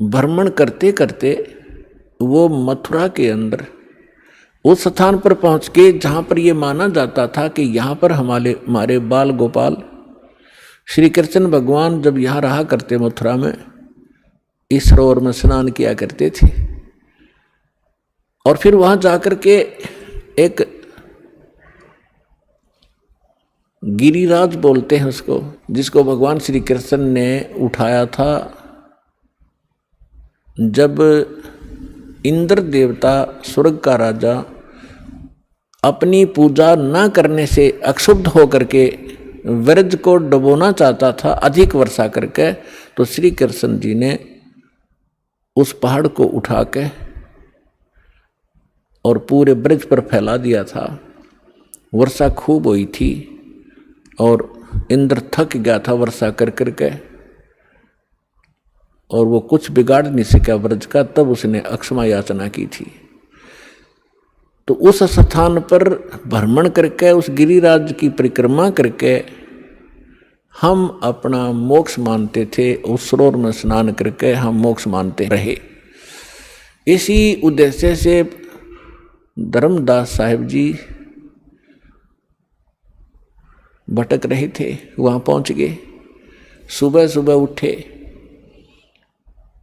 भ्रमण करते करते वो मथुरा के अंदर उस स्थान पर पहुंच के जहाँ पर ये माना जाता था कि यहाँ पर हमारे बाल गोपाल श्री कृष्ण भगवान जब यहाँ रहा करते मथुरा में, इस सरोवर में स्नान किया करते थे। और फिर वहाँ जाकर के एक गिरिराज बोलते हैं उसको, जिसको भगवान श्री कृष्ण ने उठाया था जब इंद्र देवता स्वर्ग का राजा अपनी पूजा न करने से अक्षुब्ध होकर के व्रज को डुबोना चाहता था अधिक वर्षा करके, तो श्री कृष्ण जी ने उस पहाड़ को उठा के और पूरे ब्रज पर फैला दिया था। वर्षा खूब हुई थी और इंद्र थक गया था वर्षा कर करके, और वो कुछ बिगाड़ नहीं सका ब्रज का, तब उसने अक्षमा याचना की थी। तो उस स्थान पर भ्रमण करके, उस गिरिराज की परिक्रमा करके हम अपना मोक्ष मानते थे। उस सरोवर में स्नान करके हम मोक्ष मानते रहे। इसी उद्देश्य से धर्मदास साहिब जी भटक रहे थे, वहाँ पहुँच गए। सुबह सुबह उठे,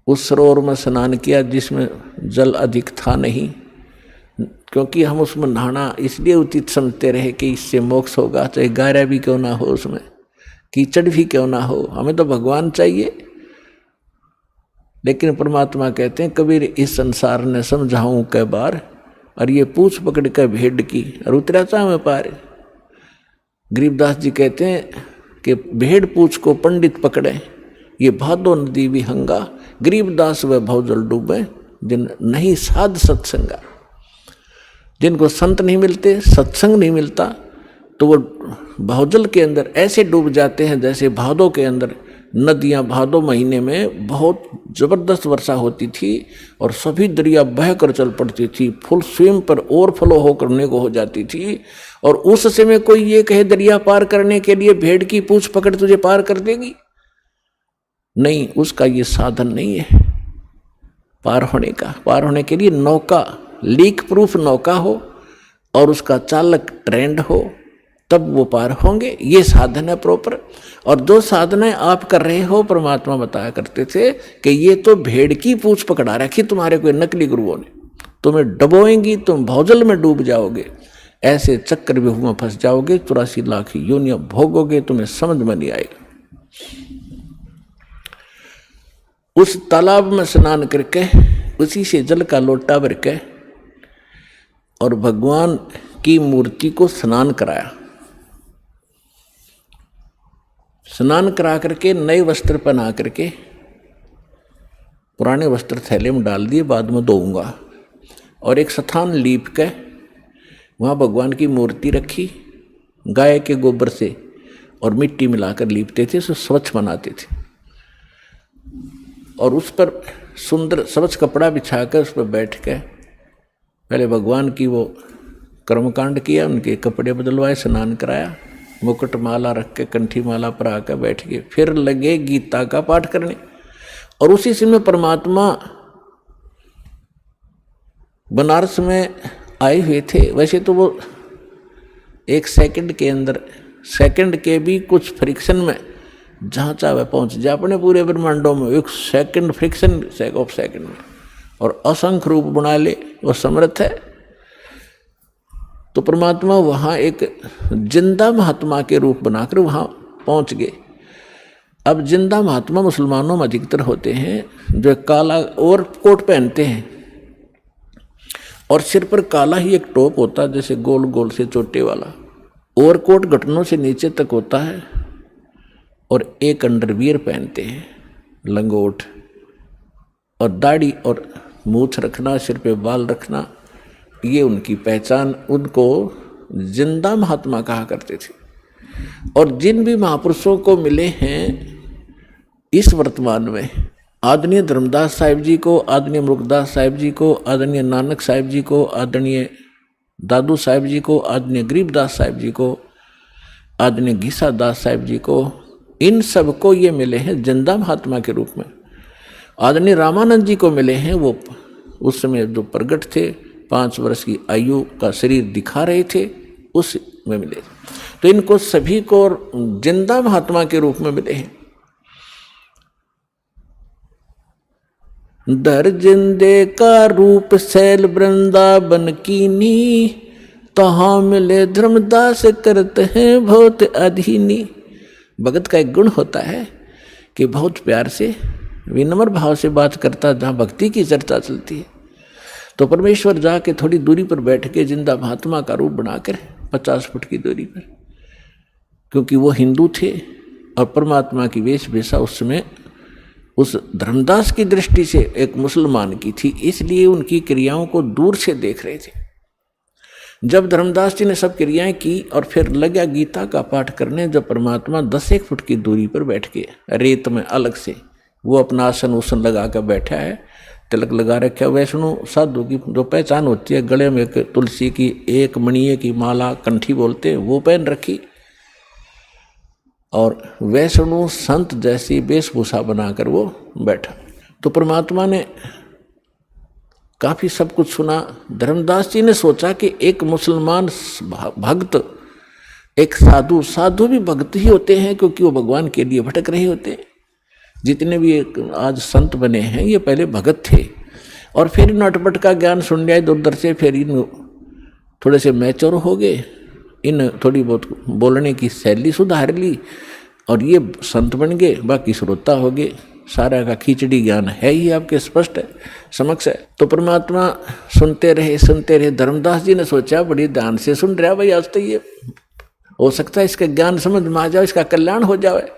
उस सरोवर में स्नान किया जिसमें जल अधिक था नहीं, क्योंकि हम उसमें नहाना इसलिए उचित समझते रहे कि इससे मोक्ष होगा, चाहे गारा भी क्यों ना हो, उसमें कीचड़ भी क्यों ना हो, हमें तो भगवान चाहिए। लेकिन परमात्मा कहते हैं, कबीर इस संसार ने समझाऊं कै बार, और ये पूछ पकड़ कर भेड़ की और उतरा था मैं पार। गरीबदास जी कहते हैं कि भेड़ पूछ को पंडित पकड़े, ये भादो नदी विहंगा, गरीबदास व भवजल डूबे, जिन नहीं साध सत्संगा। जिनको संत नहीं मिलते, सत्संग नहीं मिलता, तो वो भवजल के अंदर ऐसे डूब जाते हैं जैसे भादों के अंदर नदियाँ। भादों महीने में बहुत जबरदस्त वर्षा होती थी और सभी दरिया बह कर चल पड़ती थी, फुल स्विम पर ओवरफ्लो होकर को हो जाती थी। और उस समय कोई ये कहे दरिया पार करने के लिए भेड़ की पूंछ पकड़ तुझे पार कर देगी, नहीं, उसका ये साधन नहीं है पार होने का। पार होने के लिए नौका, लीक प्रूफ नौका हो और उसका चालक ट्रेंड हो, तब वो पार होंगे। ये साधन है प्रॉपर। और जो साधनाएं आप कर रहे हो, परमात्मा बताया करते थे कि ये तो भेड़ की पूंछ पकड़ा रखी तुम्हारे कोई नकली गुरुओं ने, तुम्हें डबोएंगी, तुम भौजल में डूब जाओगे, ऐसे चक्कर व्यूह में फंस जाओगे, 84 लाख योनियां भोगोगे, तुम्हें समझ में नहीं आएगा। उस तालाब में स्नान करके उसी से जल का लोटा भर के और भगवान की मूर्ति को स्नान कराया। स्नान करा करके नए वस्त्र पहना करके पुराने वस्त्र थैले में डाल दिए, बाद में धोऊंगा। और एक स्थान लीप के वहाँ भगवान की मूर्ति रखी, गाय के गोबर से और मिट्टी मिलाकर लीपते थे, उसे स्वच्छ बनाते थे। और उस पर सुंदर स्वच्छ कपड़ा बिछाकर उस पर बैठ के पहले भगवान की वो कर्मकांड किया, उनके कपड़े बदलवाए, स्नान कराया, मुकुट माला रख के कंठी माला पर आकर बैठ गए। फिर लगे गीता का पाठ करने। और उसी समय परमात्मा बनारस में आए हुए थे। वैसे तो वो एक सेकंड के अंदर, सेकंड के भी कुछ फ्रिक्शन में जहाँ चाहे पहुँच जाए अपने पूरे ब्रह्मांडों में, एक सेकंड फ्रिक्शन ऑफ सेकंड में, और असंख्य रूप बना ले, वो समर्थ है। तो परमात्मा वहाँ एक जिंदा महात्मा के रूप बनाकर वहाँ पहुँच गए। अब जिंदा महात्मा मुसलमानों में अधिकतर होते हैं, जो काला ओवर कोट पहनते हैं और सिर पर काला ही एक टोप होता है, जैसे गोल गोल से चोटे वाला। ओवर कोट घुटनों से नीचे तक होता है और एक अंडरवियर पहनते हैं, लंगोट, और दाढ़ी और मूछ रखना, सिर पे बाल रखना, ये उनकी पहचान। उनको जिंदा महात्मा कहा करते थे। और जिन भी महापुरुषों को मिले हैं इस वर्तमान में, आदरणीय धर्मदास साहिब जी को, आदरणीय मुरुगदास साहिब जी को, आदरणीय नानक साहिब जी को, आदरणीय दादू साहिब जी को, आदरणीय गरीबदास साहिब जी को, आदरणीय घीसा दास साहिब जी को, इन सबको ये मिले हैं जिंदा महात्मा के रूप में। आदरणीय रामानंद जी को मिले हैं, वो उस समय जो प्रगट थे, 5 वर्ष की आयु का शरीर दिखा रहे थे, उस में मिले। तो इनको सभी को जिंदा महात्मा के रूप में मिले हैं। दर जिंदे का रूप शैल वृंदावन कीनी, तहाँ मिले धर्मदास करते हैं बहुत अधीनी। भगत का एक गुण होता है कि बहुत प्यार से विनम्र भाव से बात करता, जहाँ भक्ति की चर्चा चलती है तो परमेश्वर जाके थोड़ी दूरी पर बैठ के जिंदा महात्मा का रूप बनाकर 50 फुट की दूरी पर, क्योंकि वो हिंदू थे और परमात्मा की वेशभूषा उस समय उस धर्मदास की दृष्टि से एक मुसलमान की थी, इसलिए उनकी क्रियाओं को दूर से देख रहे थे। जब धर्मदास जी ने सब क्रियाएं की और फिर लगा गीता का पाठ करने, जब परमात्मा 10-1 फुट की दूरी पर बैठ के रेत में अलग से वो अपना आसन उसन लगा कर बैठा है, तिलक लगा रखा। वैष्णो साधु की जो पहचान होती है, गले में एक तुलसी की एक मणिये की माला, कंठी बोलते हैं, वो पहन रखी और वैष्णो संत जैसी वेशभूषा बनाकर वो बैठा। तो परमात्मा ने काफी सब कुछ सुना। धर्मदास जी ने सोचा कि एक मुसलमान भक्त, एक साधु, साधु भी भक्त ही होते हैं क्योंकि वो भगवान के लिए भटक रहे होते हैं। जितने भी आज संत बने हैं ये पहले भगत थे और फिर इन अटपट का ज्ञान सुन लिया इधर उधर से, फिर इन थोड़े से मैच्योर हो गए, इन थोड़ी बहुत बोलने की शैली सुधार ली और ये संत बन गए, बाकी श्रोता हो गए। सारा का खिचड़ी ज्ञान है ही आपके स्पष्ट है, समक्ष है। तो परमात्मा सुनते रहे। धर्मदास जी ने सोचा बड़ी ध्यान से सुन रहा भाई, आज तो ये हो सकता है इसका ज्ञान समझ में आ जाए, इसका कल्याण हो जाए।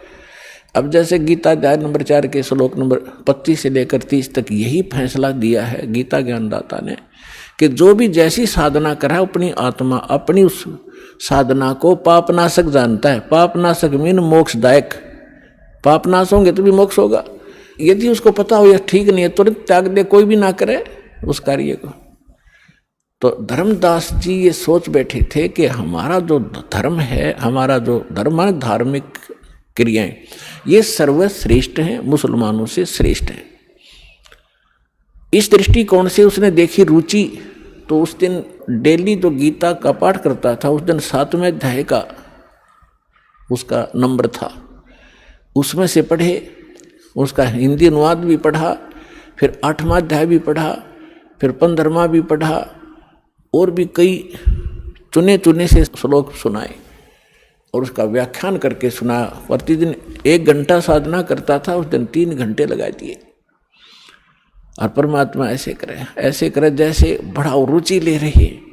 अब जैसे गीता अध्याय नंबर 4 के श्लोक नंबर 25 से लेकर 30 तक यही फैसला दिया है गीता ज्ञानदाता ने कि जो भी जैसी साधना करा अपनी आत्मा अपनी उस साधना को पापनाशक जानता है। पापनाशक मीन मोक्षदायक। पापनाश होंगे तो भी मोक्ष होगा। यदि उसको पता हो या ठीक नहीं है तुरंत त्याग दे, कोई भी ना करे उस कार्य को। तो धर्मदास जी ये सोच बैठे थे कि हमारा जो धर्म है, हमारा जो धर्म है धार्मिक क्रियाएं, ये सर्वश्रेष्ठ हैं, मुसलमानों से श्रेष्ठ हैं। इस दृष्टिकोण से उसने देखी रुचि। तो उस दिन डेली जो गीता का पाठ करता था, उस दिन 7वें अध्याय का उसका नंबर था, उसमें से पढ़े, उसका हिंदी अनुवाद भी पढ़ा, फिर 8वां अध्याय भी पढ़ा, फिर 15वां भी पढ़ा और भी कई चुने चुने से श्लोक सुनाए और उसका व्याख्यान करके सुना। प्रतिदिन 1 घंटा साधना करता था, उस दिन 3 घंटे लगा दिए। और परमात्मा ऐसे करे जैसे बड़ा रुचि ले रही है।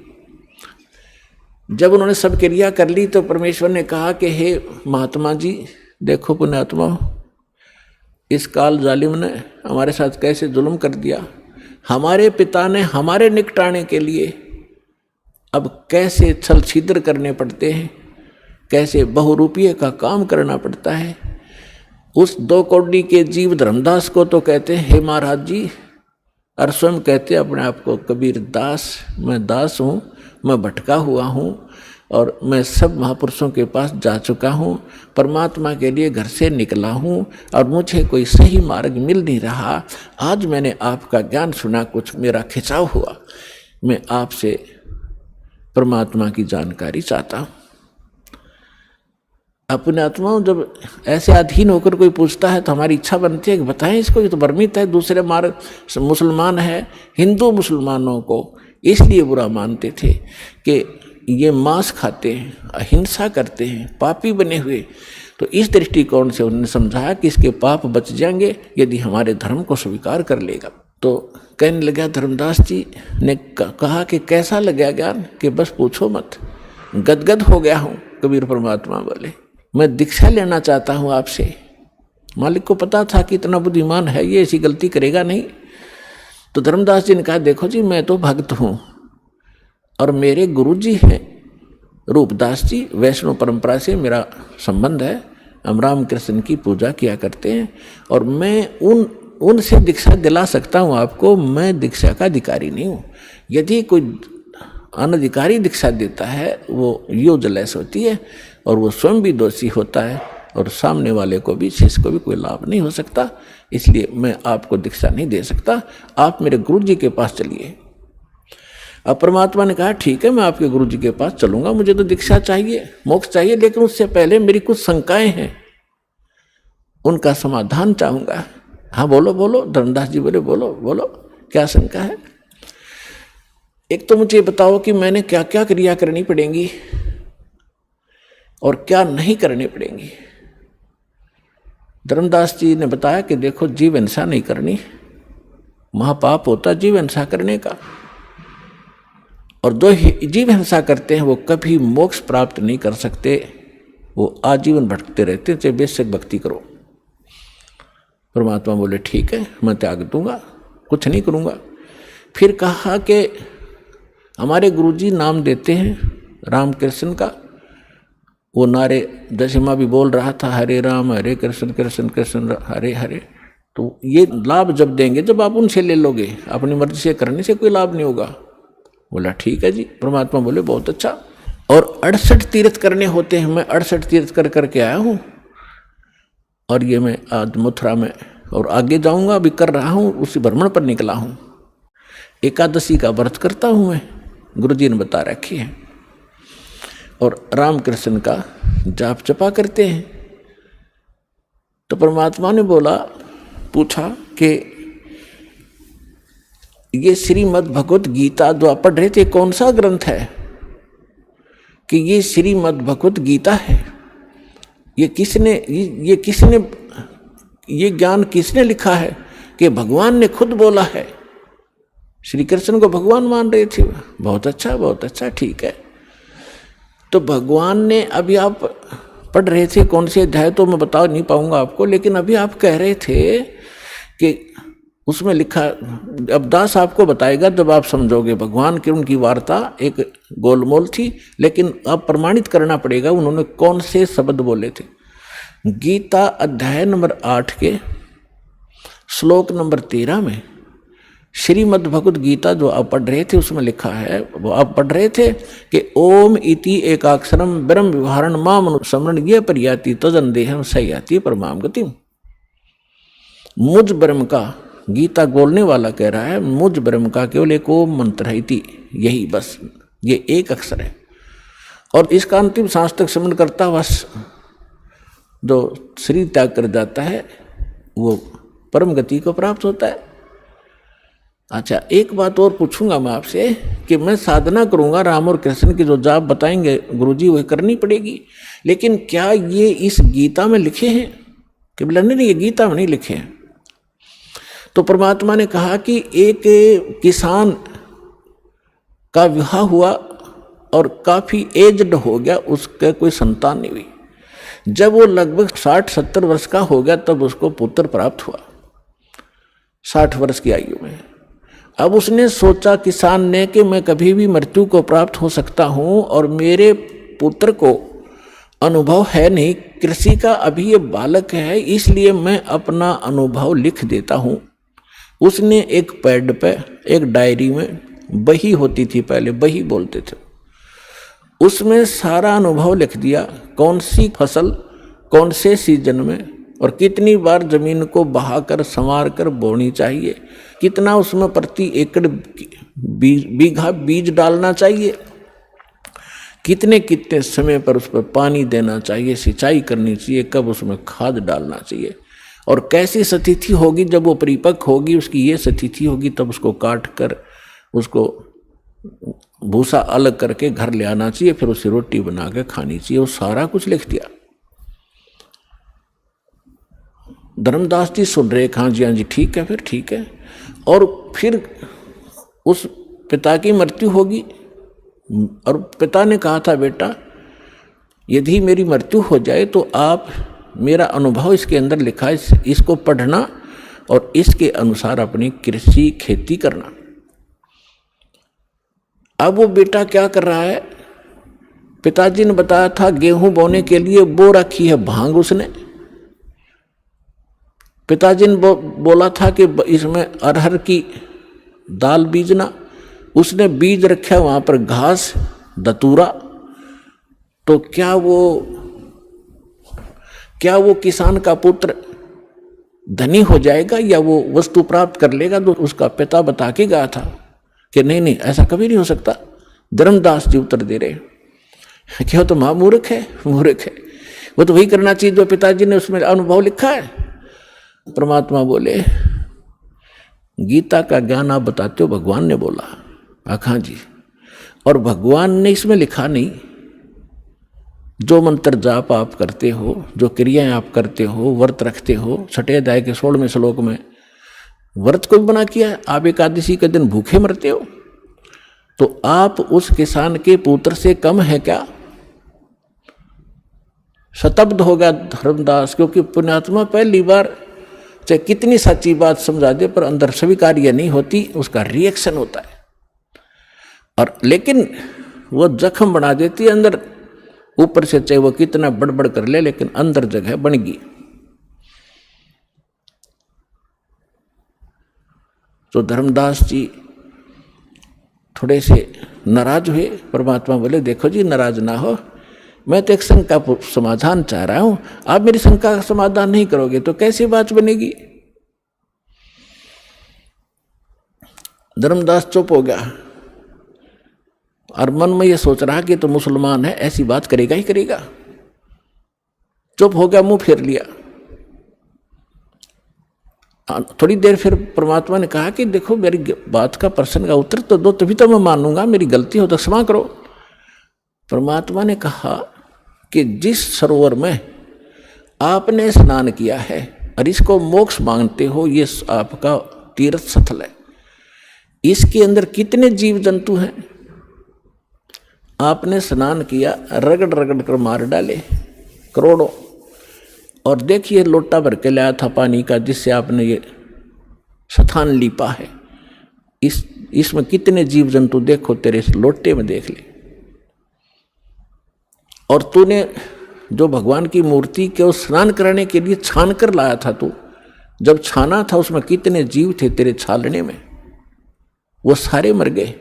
जब उन्होंने सब क्रिया कर ली तो परमेश्वर ने कहा कि हे महात्मा जी, देखो पुण्यात्मा, इस काल जालिम ने हमारे साथ कैसे जुल्म कर दिया। हमारे पिता ने हमारे निकटाने के लिए अब कैसे छल छिद्र करने पड़ते हैं, कैसे बहुरूपीय का काम करना पड़ता है। उस 2 कौड़ी के जीव धर्मदास को तो कहते हैं हे महाराज जी, और स्वयं कहते अपने आप को कबीर दास। मैं दास हूँ, मैं भटका हुआ हूँ और मैं सब महापुरुषों के पास जा चुका हूँ, परमात्मा के लिए घर से निकला हूँ और मुझे कोई सही मार्ग मिल नहीं रहा। आज मैंने आपका ज्ञान सुना, कुछ मेरा खिंचाव हुआ, मैं आपसे परमात्मा की जानकारी चाहता हूँ। अपने आत्माओं जब ऐसे अधीन होकर कोई पूछता है तो हमारी इच्छा बनती है कि बताएं इसको, ये तो भ्रमित है, दूसरे मार्ग मुसलमान है। हिंदू मुसलमानों को इसलिए बुरा मानते थे कि ये मांस खाते हैं, अहिंसा करते हैं, पापी बने हुए। तो इस दृष्टिकोण से उन्होंने समझाया कि इसके पाप बच जाएंगे यदि हमारे धर्म को स्वीकार कर लेगा। तो कहने लगा, धर्मदास जी ने कहा कि कैसा लगा ज्ञान, कि बस पूछो मत, गदगद हो गया हूँ। कबीर परमात्मा बोले, मैं दीक्षा लेना चाहता हूँ आपसे। मालिक को पता था कि इतना बुद्धिमान है ये, ऐसी गलती करेगा नहीं। तो धर्मदास जी ने कहा, देखो जी, मैं तो भक्त हूँ और मेरे गुरु जी हैं रूपदास जी, वैष्णव परंपरा से मेरा संबंध है, हम रामकृष्ण की पूजा किया करते हैं और मैं उनसे दीक्षा दिला सकता हूँ आपको। मैं दीक्षा का अधिकारी नहीं हूँ। यदि कोई अनधिकारी दीक्षा देता है वो यूजलेस होती है और वो स्वयं भी दोषी होता है। और सामने वाले को भी, शिष्य को भी कोई लाभ नहीं हो सकता, इसलिए मैं आपको दीक्षा नहीं दे सकता, आप मेरे गुरु जी के पास चलिए। अब परमात्मा ने कहा ठीक है, मैं आपके गुरु जी के पास चलूंगा, मुझे तो दीक्षा चाहिए, मोक्ष चाहिए, लेकिन उससे पहले मेरी कुछ शंकाएं हैं, उनका समाधान चाहूंगा। हाँ बोलो बोलो। धर्मदास जी बोले बोलो बोलो, क्या शंका है? एक तो मुझे बताओ कि मैंने क्या क्या क्रिया करनी पड़ेंगी और क्या नहीं करनी पड़ेंगी। धर्मदास जी ने बताया कि देखो, जीव हिंसा नहीं करनी, महापाप होता जीव हिंसा करने का, और जो जीव हिंसा करते हैं वो कभी मोक्ष प्राप्त नहीं कर सकते, वो आजीवन भटकते रहते हैं, चाहे बेशक भक्ति करो। परमात्मा बोले ठीक है, मैं त्याग दूंगा, कुछ नहीं करूंगा। फिर कहा कि हमारे गुरुजी नाम देते हैं रामकृष्ण का, वो नारे दशमा भी बोल रहा था, हरे राम हरे कृष्ण कृष्ण कृष्ण हरे हरे। तो ये लाभ जब देंगे जब आप उनसे ले लोगे, अपनी मर्जी से करने से कोई लाभ नहीं होगा। बोला ठीक है जी। परमात्मा बोले बहुत अच्छा। और 68 तीर्थ करने होते हैं, मैं 68 तीर्थ कर करके आया हूँ, और ये मैं आज मथुरा में और आगे जाऊंगा, अभी कर रहा हूँ, उसी भ्रमण पर निकला हूँ। एकादशी का व्रत करता हूँ मैं, गुरुजी ने बता रखी है, और रामकृष्ण का जाप जपा करते हैं। तो परमात्मा ने बोला, पूछा कि ये श्रीमद् भगवत गीता जो आप पढ़ रहे थे कौन सा ग्रंथ है? कि ये श्रीमद् भगवत गीता है। ये किसने ये ज्ञान किसने लिखा है? कि भगवान ने खुद बोला है। श्री कृष्ण को भगवान मान रहे थे। बहुत अच्छा, ठीक है। तो भगवान ने, अभी आप पढ़ रहे थे कौन से अध्याय तो मैं बता नहीं पाऊंगा आपको, लेकिन अभी आप कह रहे थे कि उसमें लिखा, अब दास आपको बताएगा जब आप समझोगे। भगवान की उनकी वार्ता एक गोलमोल थी, लेकिन अब प्रमाणित करना पड़ेगा उन्होंने कौन से शब्द बोले थे। गीता अध्याय नंबर 8 के श्लोक नंबर 13 में श्रीमद् भगवत गीता जो आप पढ़ रहे थे उसमें लिखा है, वो आप पढ़ रहे थे कि ओम इति एकाक्षरम ब्रह्म विहारण माम अनुस्मरण ये परियाति तजन देहम सयाति परमाम गति। मुझ ब्रह्म का, गीता बोलने वाला कह रहा है, मुझ ब्रह्म का केवल एक ओम मंत्र है, इति, यही बस, ये एक अक्षर है, और इसका अंतिम सांस तक स्मरण करता बस जो शरीर त्याग कर जाता है वो परम गति को प्राप्त होता है। अच्छा, एक बात और पूछूंगा मैं आपसे कि मैं साधना करूंगा, राम और कृष्ण की जो जाप बताएंगे गुरुजी वह करनी पड़ेगी, लेकिन क्या ये इस गीता में लिखे हैं? कि बोला नहीं, ये गीता में नहीं लिखे हैं। तो परमात्मा ने कहा कि एक किसान का विवाह हुआ और काफी एज्ड हो गया, उसके कोई संतान नहीं हुई। जब वो लगभग 60-70 वर्ष का हो गया तब उसको पुत्र प्राप्त हुआ, 60 वर्ष की आयु में। अब उसने सोचा किसान ने कि मैं कभी भी मृत्यु को प्राप्त हो सकता हूँ और मेरे पुत्र को अनुभव है नहीं कृषि का, अभी ये बालक है, इसलिए मैं अपना अनुभव लिख देता हूँ। उसने एक पैड पे, एक डायरी में, बही होती थी पहले, बही बोलते थे, उसमें सारा अनुभव लिख दिया, कौन सी फसल कौन से सीजन में और कितनी बार जमीन को बहाकर संवार कर बोनी चाहिए, कितना उसमें प्रति एकड़ बीघा बीज डालना चाहिए, कितने कितने समय पर उस पर पानी देना चाहिए, सिंचाई करनी चाहिए, कब उसमें खाद डालना चाहिए, और कैसी स्थिति होगी जब वो परिपक्व होगी, उसकी ये स्थिति होगी तब उसको काट कर उसको भूसा अलग करके घर ले आना चाहिए, फिर उसे रोटी बना के खानी चाहिए। वो सारा कुछ लिख दिया। धर्मदास जी सुन रहे, हाँ जी ठीक है, फिर ठीक है। और फिर उस पिता की मृत्यु होगी और पिता ने कहा था, बेटा यदि मेरी मृत्यु हो जाए तो आप मेरा अनुभव इसके अंदर लिखा है, इसको पढ़ना और इसके अनुसार अपनी कृषि खेती करना। अब वो बेटा क्या कर रहा है, पिताजी ने बताया था गेहूं बोने के लिए बो रखी है भांग उसने। पिताजी ने बोला था कि इसमें अरहर की दाल बीजना, उसने बीज रखा वहां पर घास धतूरा। तो क्या वो किसान का पुत्र धनी हो जाएगा या वो वस्तु प्राप्त कर लेगा? तो उसका पिता बता के गया था कि नहीं नहीं, ऐसा कभी नहीं हो सकता। धर्मदास जी उत्तर दे रहे, क्या तो महामूर्ख है, मूर्ख है, वो तो वही करना चाहिए जो पिताजी ने उसमें अनुभव लिखा है। परमात्मा बोले, गीता का ज्ञान आप बताते हो, भगवान ने बोला। हाँ जी, और भगवान ने इसमें लिखा नहीं, जो मंत्र जाप आप करते हो, जो क्रियाएं आप करते हो, व्रत रखते हो, छठे अध्याय के 16वें श्लोक में व्रत को भी बना किया है। आप एकादशी के दिन भूखे मरते हो, तो आप उस किसान के पुत्र से कम है क्या? शतब्द हो गया धर्मदास, क्योंकि पुण्यात्मा पहली बार चाहे कितनी सच्ची बात समझा दे पर अंदर स्वीकार्य नहीं होती, उसका रिएक्शन होता है। और लेकिन वो जख्म बना देती है अंदर, ऊपर से चाहे वो कितना बड़बड़ कर ले, लेकिन अंदर जगह बन गई। तो धर्मदास जी थोड़े से नाराज हुए। परमात्मा बोले, देखो जी नाराज ना हो, मैं तो एक शंका का समाधान चाह रहा हूं, आप मेरी शंका का समाधान नहीं करोगे तो कैसी बात बनेगी? धर्मदास चुप हो गया और मन में ये सोच रहा कि तो मुसलमान है, ऐसी बात करेगा ही करेगा। चुप हो गया, मुंह फेर लिया। थोड़ी देर फिर परमात्मा ने कहा कि देखो, मेरी बात का प्रश्न का उत्तर तो दो, तभी तो मैं मानूंगा, मेरी गलती हो तो क्षमा करो। परमात्मा ने कहा कि जिस सरोवर में आपने स्नान किया है और इसको मोक्ष मांगते हो, ये आपका तीर्थ स्थल है, इसके अंदर कितने जीव जंतु हैं? आपने स्नान किया, रगड़ रगड़ कर मार डाले करोड़ों। और देखिए लोटा भर के लाया था पानी का, जिससे आपने ये स्थान लीपा है, इसमें कितने जीव जंतु देखो, तेरे इस लोटे में देख ले। और तूने जो भगवान की मूर्ति के उस स्नान कराने के लिए छान कर लाया था, तू जब छाना था उसमें कितने जीव थे तेरे छालने में, वो सारे मर गए।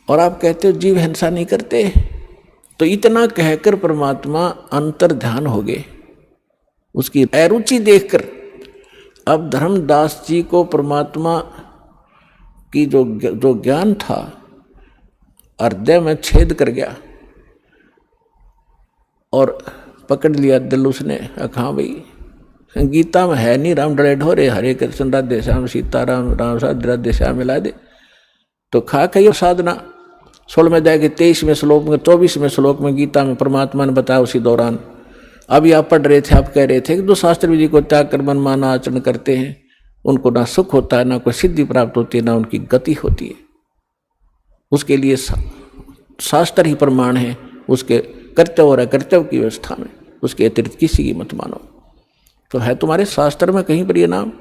और आप कहते हो जीव हिंसा नहीं करते। तो इतना कहकर परमात्मा अंतर ध्यान हो गए, उसकी अरुचि देखकर। अब धर्मदास जी को परमात्मा की जो ज्ञान था हृदय में छेद कर गया और पकड़ लिया दिल उसने। हाँ भाई, गीता में है नहीं राम डरे ढोरे, हरे कृष्ण राधे श्याम सीताराम राम साध राधे श्याम मिला दे। तो खा कही साधना 16वें अध्याय के 23वें श्लोक में, 24वें श्लोक में गीता में परमात्मा ने बताया उसी दौरान। अभी आप पढ़ रहे थे, आप कह रहे थे कि जो शास्त्र विधि को त्याग कर मनमाना आचरण करते हैं उनको ना सुख होता है, ना कोई सिद्धि प्राप्त होती है, ना उनकी गति होती है। उसके लिए शास्त्र ही प्रमाण है, उसके कर्तव्य और अकर्तव्य की व्यवस्था में, उसके अतिरिक्त किसी की मत मानो। तो है तुम्हारे शास्त्र में कहीं पर ये नाम?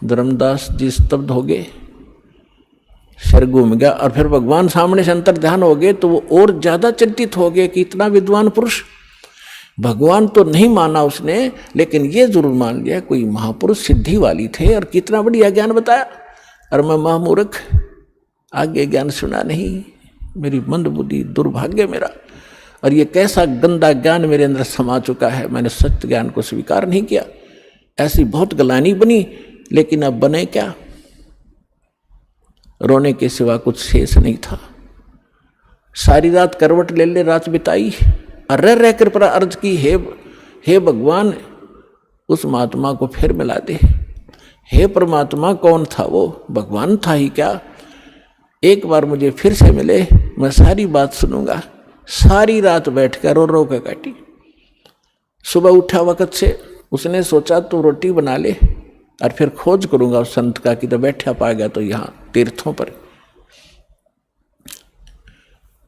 धर्मदास जी स्तब्ध हो गए, सिर घूम गया। और फिर भगवान सामने से अंतर ध्यान हो गए तो वो और ज्यादा चिंतित हो गए कि इतना विद्वान पुरुष, भगवान तो नहीं माना उसने, लेकिन ये जरूर मान लिया कोई महापुरुष सिद्धि वाली थे और कितना बढ़िया ज्ञान बताया। और मैं महामूर्ख, आगे ज्ञान सुना नहीं, मेरी मंद बुद्धि, दुर्भाग्य मेरा। और ये कैसा गंदा ज्ञान मेरे अंदर समा चुका है, मैंने सत्य ज्ञान को स्वीकार नहीं किया। ऐसी बहुत गलानी बनी, लेकिन अब बने क्या? रोने के सिवा कुछ शेष नहीं था। सारी रात करवट ले ले रात बिताई और रह कर पर अर्ज की, हे भगवान, उस महात्मा को फिर मिला दे। हे परमात्मा, कौन था वो? भगवान था ही क्या? एक बार मुझे फिर से मिले, मैं सारी बात सुनूंगा। सारी रात बैठकर रो रो कर काटी। सुबह उठा वक्त से उसने सोचा तू रोटी बना ले और फिर खोज करूंगा उस संत का कि तो बैठा पाएगा तो यहाँ तीर्थों पर।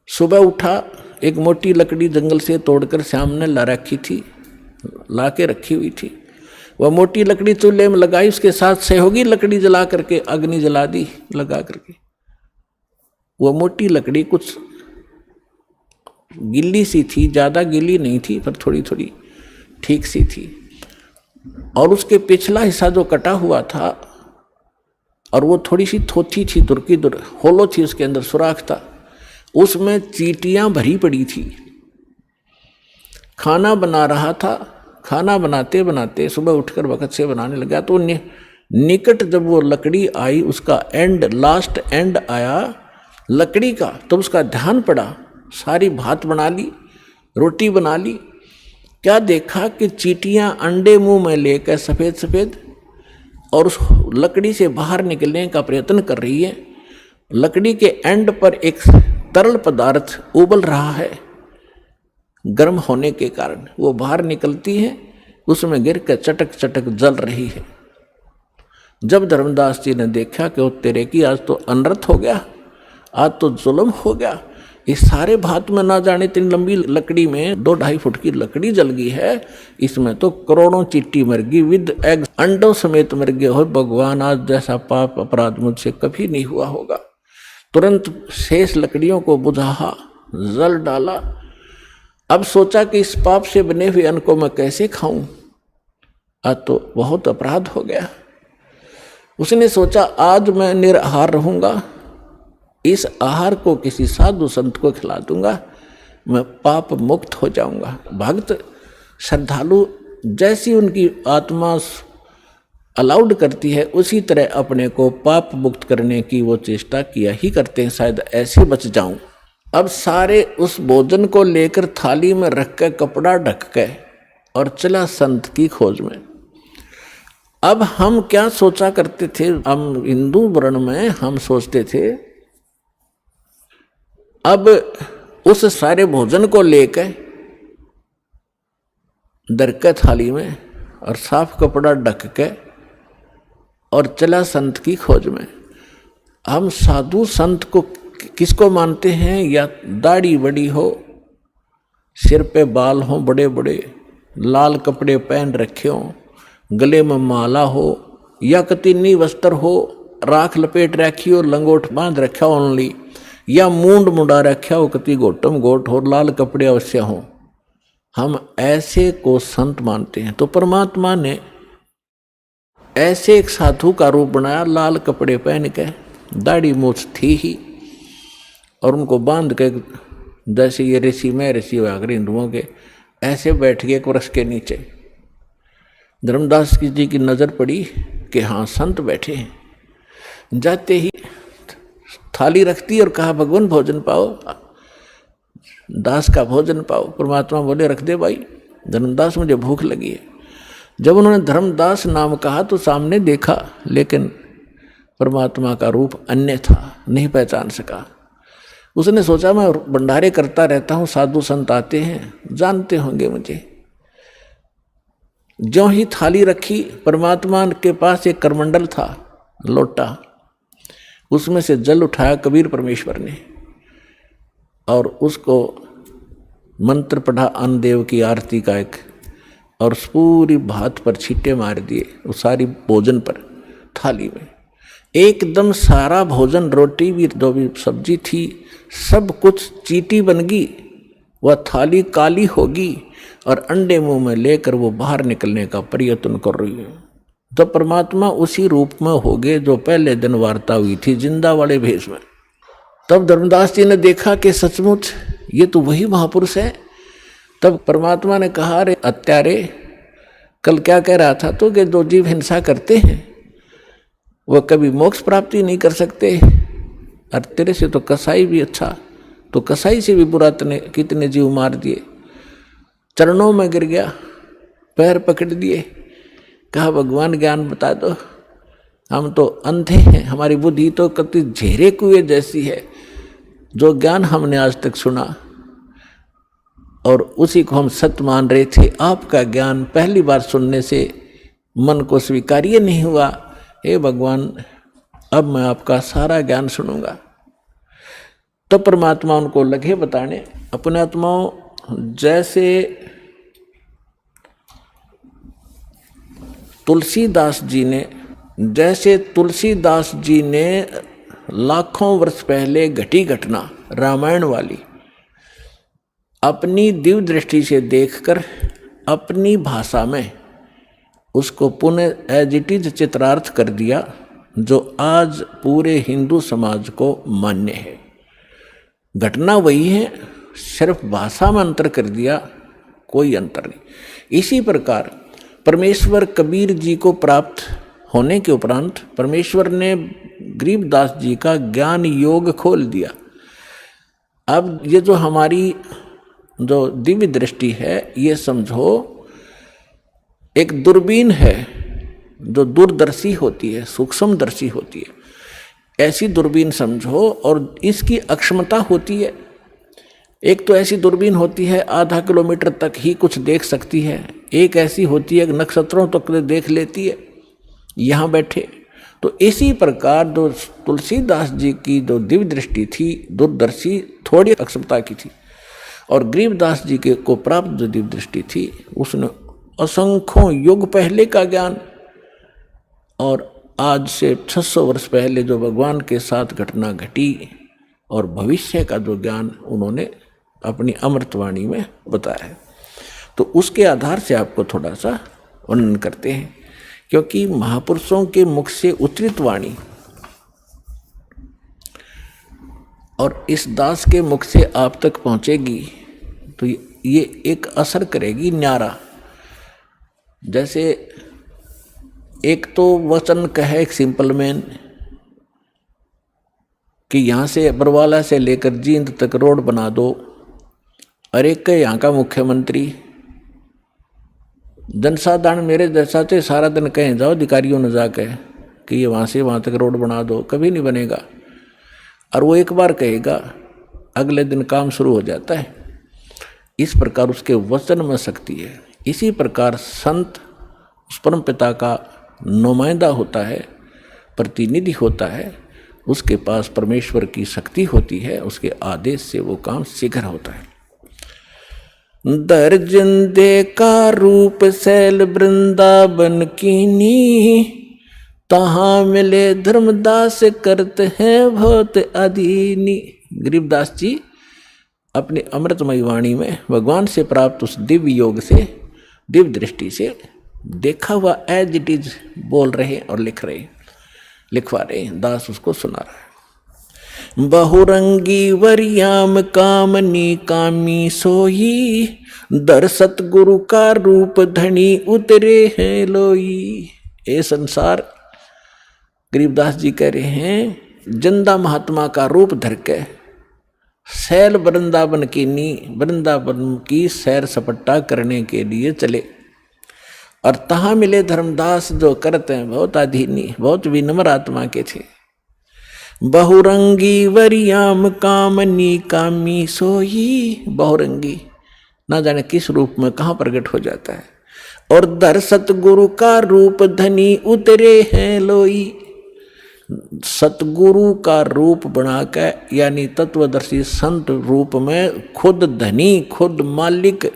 सुबह उठा, एक मोटी लकड़ी जंगल से तोड़कर श्याम ने ला रखी थी, ला के रखी हुई थी। वह मोटी लकड़ी चूल्हे में लगाई, उसके साथ सहयोगी लकड़ी जला करके अग्नि जला दी लगा करके। वह मोटी लकड़ी कुछ गिल्ली सी थी, ज़्यादा गिल्ली नहीं थी पर थोड़ी थोड़ी ठीक सी थी। और उसके पिछला हिस्सा जो कटा हुआ था और वो थोड़ी सी थोथी थी, होलो थी, उसके अंदर सुराख था। उसमें चींटियां भरी पड़ी थी। खाना बना रहा था, खाना बनाते बनाते सुबह उठकर वक्त से बनाने लगा तो निकट जब वो लकड़ी आई, उसका एंड, लास्ट एंड आया लकड़ी का, तो उसका ध्यान पड़ा। सारी भात बना ली, रोटी बना ली, क्या देखा कि चींटियां अंडे मुंह में लेकर सफ़ेद सफ़ेद और उस लकड़ी से बाहर निकलने का प्रयत्न कर रही है। लकड़ी के एंड पर एक तरल पदार्थ उबल रहा है, गर्म होने के कारण वो बाहर निकलती है, उसमें गिर कर चटक चटक जल रही है। जब धर्मदास जी ने देखा कि वो तेरे की आज तो अनर्थ हो गया, आज तो जुल्म हो गया, इस सारे भात में ना जाने इतनी लंबी लकड़ी में 2-2.5 फुट की लकड़ी जल गई है, इसमें तो करोड़ों चींटी मर गई विद एग, अंडों समेत मर गए हो। भगवान, आज जैसा पाप अपराध मुझसे कभी नहीं हुआ होगा। तुरंत शेष लकड़ियों को बुझा, जल डाला। अब सोचा कि इस पाप से बने हुए अन्न को मैं कैसे खाऊं, आज तो बहुत अपराध हो गया। उसने सोचा आज मैं निराहार रहूंगा, इस आहार को किसी साधु संत को खिला दूंगा, मैं पाप मुक्त हो जाऊंगा। भक्त श्रद्धालु जैसी उनकी आत्मा अलाउड करती है, उसी तरह अपने को पाप मुक्त करने की वो चेष्टा किया ही करते हैं, शायद ऐसे बच जाऊं। अब सारे उस भोजन को लेकर थाली में रख कर कपड़ा ढक के और चला संत की खोज में। अब हम क्या सोचा करते थे, हम हिंदू वर्ण में हम सोचते थे अब उस सारे भोजन को लेकर दरके थाली में और साफ कपड़ा ढक के और चला संत की खोज में। हम साधु संत को किसको मानते हैं, या दाढ़ी बड़ी हो, सिर पे बाल हो बड़े बड़े, लाल कपड़े पहन रखे हो, गले में माला हो, या कतीनी वस्त्र हो, राख लपेट रखी हो, लंगोट बांध रखा हो ओनली, या मूंड मुंडा रखा हो, कति गोटम गोट हो, लाल कपड़े अवश्य हो, हम ऐसे को संत मानते हैं। तो परमात्मा ने ऐसे एक साधु का रूप बनाया, लाल कपड़े पहन के, दाढ़ी मूछ थी ही, और उनको बांध के जैसे ये ऋषि में ऋषि वागर हिंदुओं के ऐसे बैठ गए एक वृक्ष के नीचे। धर्मदास जी की नज़र पड़ी कि हाँ संत बैठे हैं। जाते ही थाली रखती और कहा भगवान भोजन पाओ, दास का भोजन पाओ। परमात्मा बोले रख दे भाई। धर्मदास मुझे भूख लगी है। जब उन्होंने धर्मदास नाम कहा तो सामने देखा, लेकिन परमात्मा का रूप अन्य था, नहीं पहचान सका। उसने सोचा मैं भंडारे करता रहता हूँ, साधु संत आते हैं, जानते होंगे मुझे। ज्यों ही थाली रखी, परमात्मा के पास एक करमंडल था, लोटा, उसमें से जल उठाया कबीर परमेश्वर ने और उसको मंत्र पढ़ा अन्नदेव की आरती का एक, और उस पूरी भात पर छींटे मार दिए, उस सारी भोजन पर थाली में। एकदम सारा भोजन, रोटी भी, दो भी सब्जी थी, सब कुछ चींटी बन गई। वह थाली काली होगी और अंडे मुंह में लेकर वो बाहर निकलने का प्रयत्न कर रही है। तो परमात्मा उसी रूप में हो गए जो पहले दिन वार्ता हुई थी, जिंदा वाले भेष में। तब धर्मदास जी ने देखा कि सचमुच ये तो वही महापुरुष है। तब परमात्मा ने कहा, अरे अत्यारे, कल क्या कह रहा था तो कि जो जीव हिंसा करते हैं वह कभी मोक्ष प्राप्ति नहीं कर सकते, और तेरे से तो कसाई भी अच्छा, तो कसाई से भी बुरा तने कितने जीव मार दिए। चरणों में गिर गया, पैर पकड़ दिए, कहा भगवान ज्ञान बता दो, हम तो अंधे हैं, हमारी बुद्धि तो कति झेरे कुएं जैसी है। जो ज्ञान हमने आज तक सुना और उसी को हम सत्य मान रहे थे, आपका ज्ञान पहली बार सुनने से मन को स्वीकार्य नहीं हुआ। हे भगवान, अब मैं आपका सारा ज्ञान सुनूंगा। तो परमात्मा उनको लगे बताने अपने आत्माओं, जैसे तुलसीदास जी ने लाखों वर्ष पहले घटी घटना रामायण वाली अपनी दिव्य दृष्टि से देखकर अपनी भाषा में उसको पुनः एज इट इज चित्रार्थ कर दिया, जो आज पूरे हिंदू समाज को मान्य है। घटना वही है, सिर्फ भाषा में अंतर कर दिया, कोई अंतर नहीं। इसी प्रकार परमेश्वर कबीर जी को प्राप्त होने के उपरांत परमेश्वर ने गरीबदास जी का ज्ञान योग खोल दिया। अब ये जो हमारी जो दिव्य दृष्टि है, ये समझो एक दूरबीन है जो दूरदर्शी होती है, सूक्ष्मदर्शी होती है, ऐसी दूरबीन समझो। और इसकी अक्षमता होती है। एक तो ऐसी दूरबीन होती है आधा किलोमीटर तक ही कुछ देख सकती है, एक ऐसी होती है नक्षत्रों तक देख लेती है यहाँ बैठे। तो इसी प्रकार जो तुलसीदास जी की जो दिव्य दृष्टि थी, दूरदर्शी, थोड़ी अक्षमता की थी, और गरीबदास जी के को प्राप्त जो दिव्य दृष्टि थी, उसने असंख्यों युग पहले का ज्ञान और आज से 600 वर्ष पहले जो भगवान के साथ घटना घटी और भविष्य का जो ज्ञान उन्होंने अपनी अमृतवाणी में बताया है। तो उसके आधार से आपको थोड़ा सा वर्णन करते हैं, क्योंकि महापुरुषों के मुख से उच्चरित वाणी और इस दास के मुख से आप तक पहुंचेगी तो ये एक असर करेगी न्यारा। जैसे एक तो वचन कहे एक सिंपल मैन कि यहाँ से बरवाला से लेकर जींद तक रोड बना दो, और एक के यहाँ का मुख्यमंत्री जनसाधारण मेरे जैसा थे सारा दिन कहें जाओ अधिकारियों ने जाके कि ये वहाँ से वहाँ तक रोड बना दो, कभी नहीं बनेगा। और वो एक बार कहेगा, अगले दिन काम शुरू हो जाता है। इस प्रकार उसके वचन में शक्ति है। इसी प्रकार संत उस परम पिता का नुमाइंदा होता है, प्रतिनिधि होता है, उसके पास परमेश्वर की शक्ति होती है, उसके आदेश से वो काम शीघ्र होता है। दर्जन दे का रूप शैल वृंदावन कीनी, तहाँ मिले धर्मदास करते हैं बहुत अधीनी। गरीबदास जी अपनी अमृतमयी वाणी में भगवान से प्राप्त उस दिव्य योग से, दिव्य दृष्टि से देखा हुआ एज इट इज बोल रहे और लिखवा रहे। दास उसको सुना रहा है। बहुरंगी वरियाम कामनी कामी सोई, दर सतगुरु का रूप धनी उतरे हैं लोई। ये संसार, गरीबदास जी कह रहे हैं, जिंदा महात्मा का रूप धर के सैल वृंदावन वृंदावन की सैर सपट्टा करने के लिए चले, और तहाँ मिले धर्मदास जो करते हैं बहुत अधीनी, बहुत विनम्र आत्मा के थे। बहुरंगी वरियाम कामनी कामी सोई, बहुरंगी ना जाने किस रूप में कहाँ प्रकट हो जाता है। और दर सतगुरु का रूप धनी उतरे हैं लोई, सतगुरु का रूप बनाकर यानी तत्वदर्शी संत रूप में खुद धनी, खुद मालिक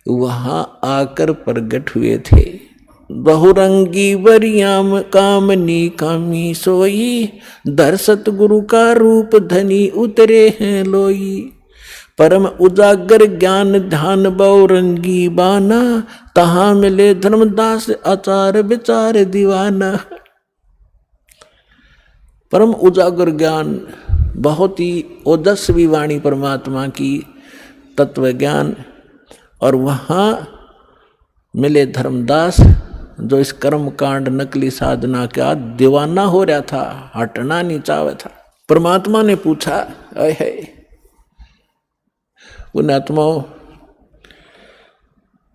वहां आकर प्रकट हुए थे। बहुरंगी वरियाम कामनी कामी सोई, दर सतगुरु का रूप धनी उतरे हैं लोई। परम उजागर ज्ञान ध्यान बहुरंगी बाना, तहाँ मिले धर्मदास आचार विचार दीवाना। परम उजागर ज्ञान, बहुत ही ओजस्वी वाणी परमात्मा की, तत्व ज्ञान, और वहाँ मिले धर्मदास जो इस कर्म कांड नकली साधना का दीवाना हो रहा था, हटना नहीं चाहता था। परमात्मा ने पूछा, अहे पुण्यात्माओं,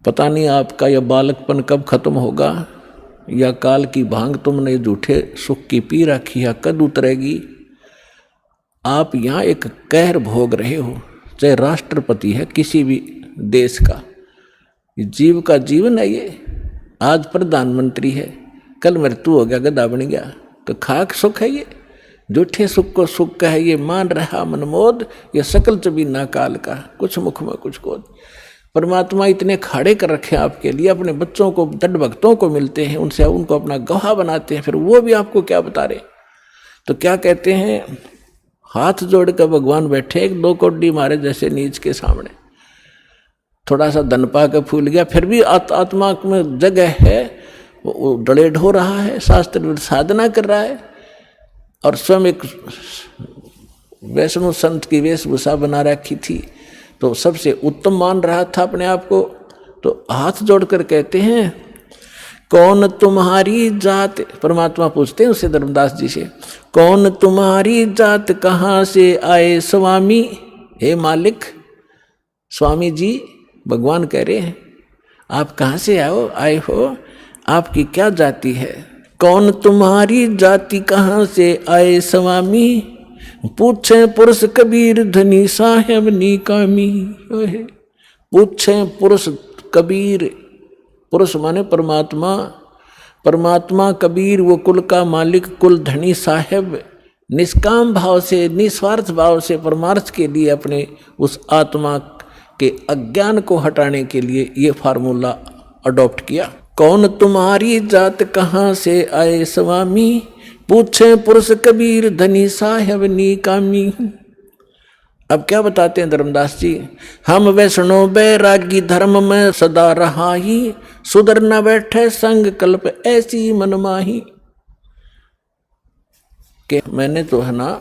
पता नहीं आपका यह बालकपन कब खत्म होगा, या काल की भांग तुमने झूठे सुख की पी रखी है कद उतरेगी। आप यहाँ एक कहर भोग रहे हो, चाहे राष्ट्रपति है किसी भी देश का, जीव का जीवन है ये। आज प्रधानमंत्री है, कल मृत्यु हो गया, गधा बन गया, तो खाक सुख है ये। झूठे सुख को सुख का है ये मान रहा मनमोद, ये सकल चबीना काल का, कुछ मुख में कुछ कोद। परमात्मा इतने खाड़े कर रखे आपके लिए, अपने बच्चों को, दृढ़ भक्तों को मिलते हैं, उनसे उनको अपना गवाह बनाते हैं, फिर वो भी आपको क्या बता रहे। तो क्या कहते हैं, हाथ जोड़ कर भगवान बैठे एक दो कोडी मारे जैसे नीच के सामने। थोड़ा सा धन पा के फूल गया, फिर भी आत्मा में जगह है, वो डलेड हो रहा है, शास्त्र साधना कर रहा है, और स्वयं एक वैष्णव संत की वेशभूषा बना रखी थी, तो सबसे उत्तम मान रहा था अपने आप को। तो हाथ जोड़कर कहते हैं, कौन तुम्हारी जात, परमात्मा पूछते हैं उससे धर्मदास जी से, कौन तुम्हारी जात कहाँ से आए स्वामी। हे मालिक, स्वामी जी भगवान कह रहे हैं, आप कहाँ से आए हो, आपकी क्या जाति है। कौन तुम्हारी जाति कहाँ से आए स्वामी, पूछे पुरुष कबीर धनी साहेब निकामी। पूछे पुरुष कबीर, पुरुष माने परमात्मा, परमात्मा कबीर वो कुल का मालिक, कुल धनी साहेब निष्काम भाव से, निस्वार्थ भाव से परमार्थ के लिए अपने उस आत्मा के अज्ञान को हटाने के लिए ये फार्मूला अडॉप्ट किया। कौन तुम्हारी जात कहाँ से आए स्वामी, पूछे पुरुष कबीर धनी साहेब निकामी। अब क्या बताते हैं धर्मदास जी, हम वैष्णव बैरागी धर्म में सदा रहाही, सुधर न बैठे संग कल्प ऐसी मनमाही। कि मैंने तो है ना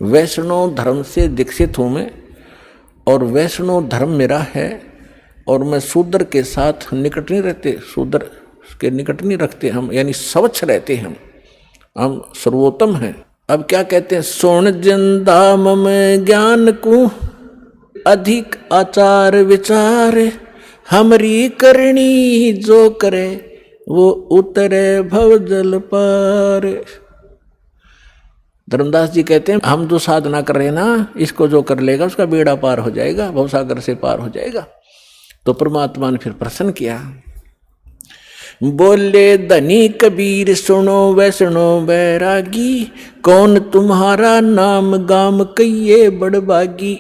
वैष्णव धर्म से दीक्षित हूँ मैं, और वैष्णव धर्म मेरा है, और मैं शूद्र के साथ निकट नहीं रहते, शूद्र के निकट नहीं रखते हम, यानी स्वच्छ रहते हम सर्वोत्तम हैं। अब क्या कहते हैं, सोन जिंदा में ज्ञान को अधिक आचार विचार, हमरी करनी जो करे वो उतरे भव जल पार। धर्मदास जी कहते हैं, हम जो साधना कर रहे हैं ना, इसको जो कर लेगा उसका बेड़ा पार हो जाएगा, भवसागर से पार हो जाएगा। तो परमात्मा ने फिर प्रसन्न किया, बोले धनी कबीर सुनो वैष्णो बैरागी, कौन तुम्हारा नाम गाम कहिए बड़बागी।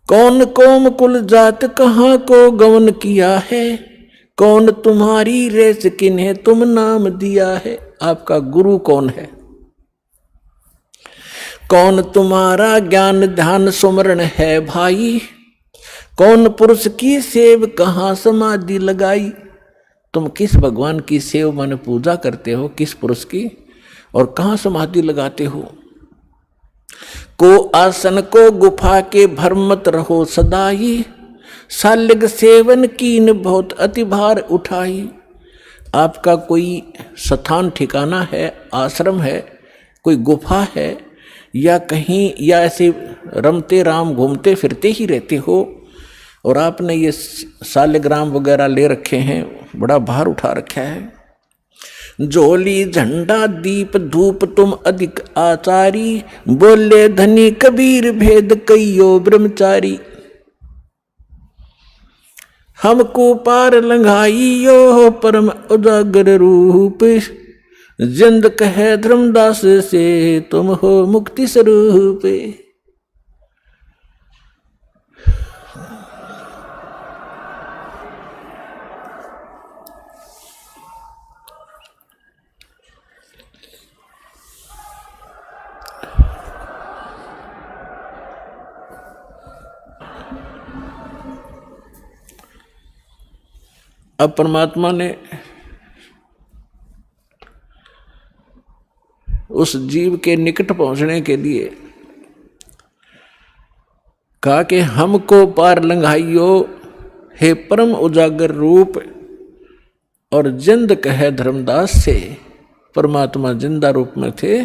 कौन कोम कुल जात कहाँ को गवन किया है, कौन तुम्हारी रेस किन्हें तुम नाम दिया है। आपका गुरु कौन है, कौन तुम्हारा ज्ञान ध्यान सुमरण है भाई, कौन पुरुष की सेव कहाँ समाधि लगाई। तुम किस भगवान की सेव माने पूजा करते हो, किस पुरुष की, और कहाँ समाधि लगाते हो। को आसन को गुफा के भर मत रहो सदाई, सालिग सेवन कीन बहुत अति भार उठाई। आपका कोई स्थान ठिकाना है, आश्रम है, कोई गुफा है, या कहीं, या ऐसे रमते राम घूमते फिरते ही रहते हो, और आपने ये सालिग्राम वगैरह ले रखे हैं, बड़ा भार उठा रखा है। झोली झंडा दीप धूप तुम अधिक आचारी, बोले धनी कबीर भेद कइयो ब्रह्मचारी। हमको पार लंघाइयो परम उजागर रूप, जिंद कहे धर्मदास से तुम हो मुक्ति स्वरूप। अब परमात्मा ने उस जीव के निकट पहुंचने के लिए कहा कि हमको पार लंघाइयो हे परम उजागर रूप, और जिंद कहे धर्मदास से। परमात्मा जिंदा रूप में थे,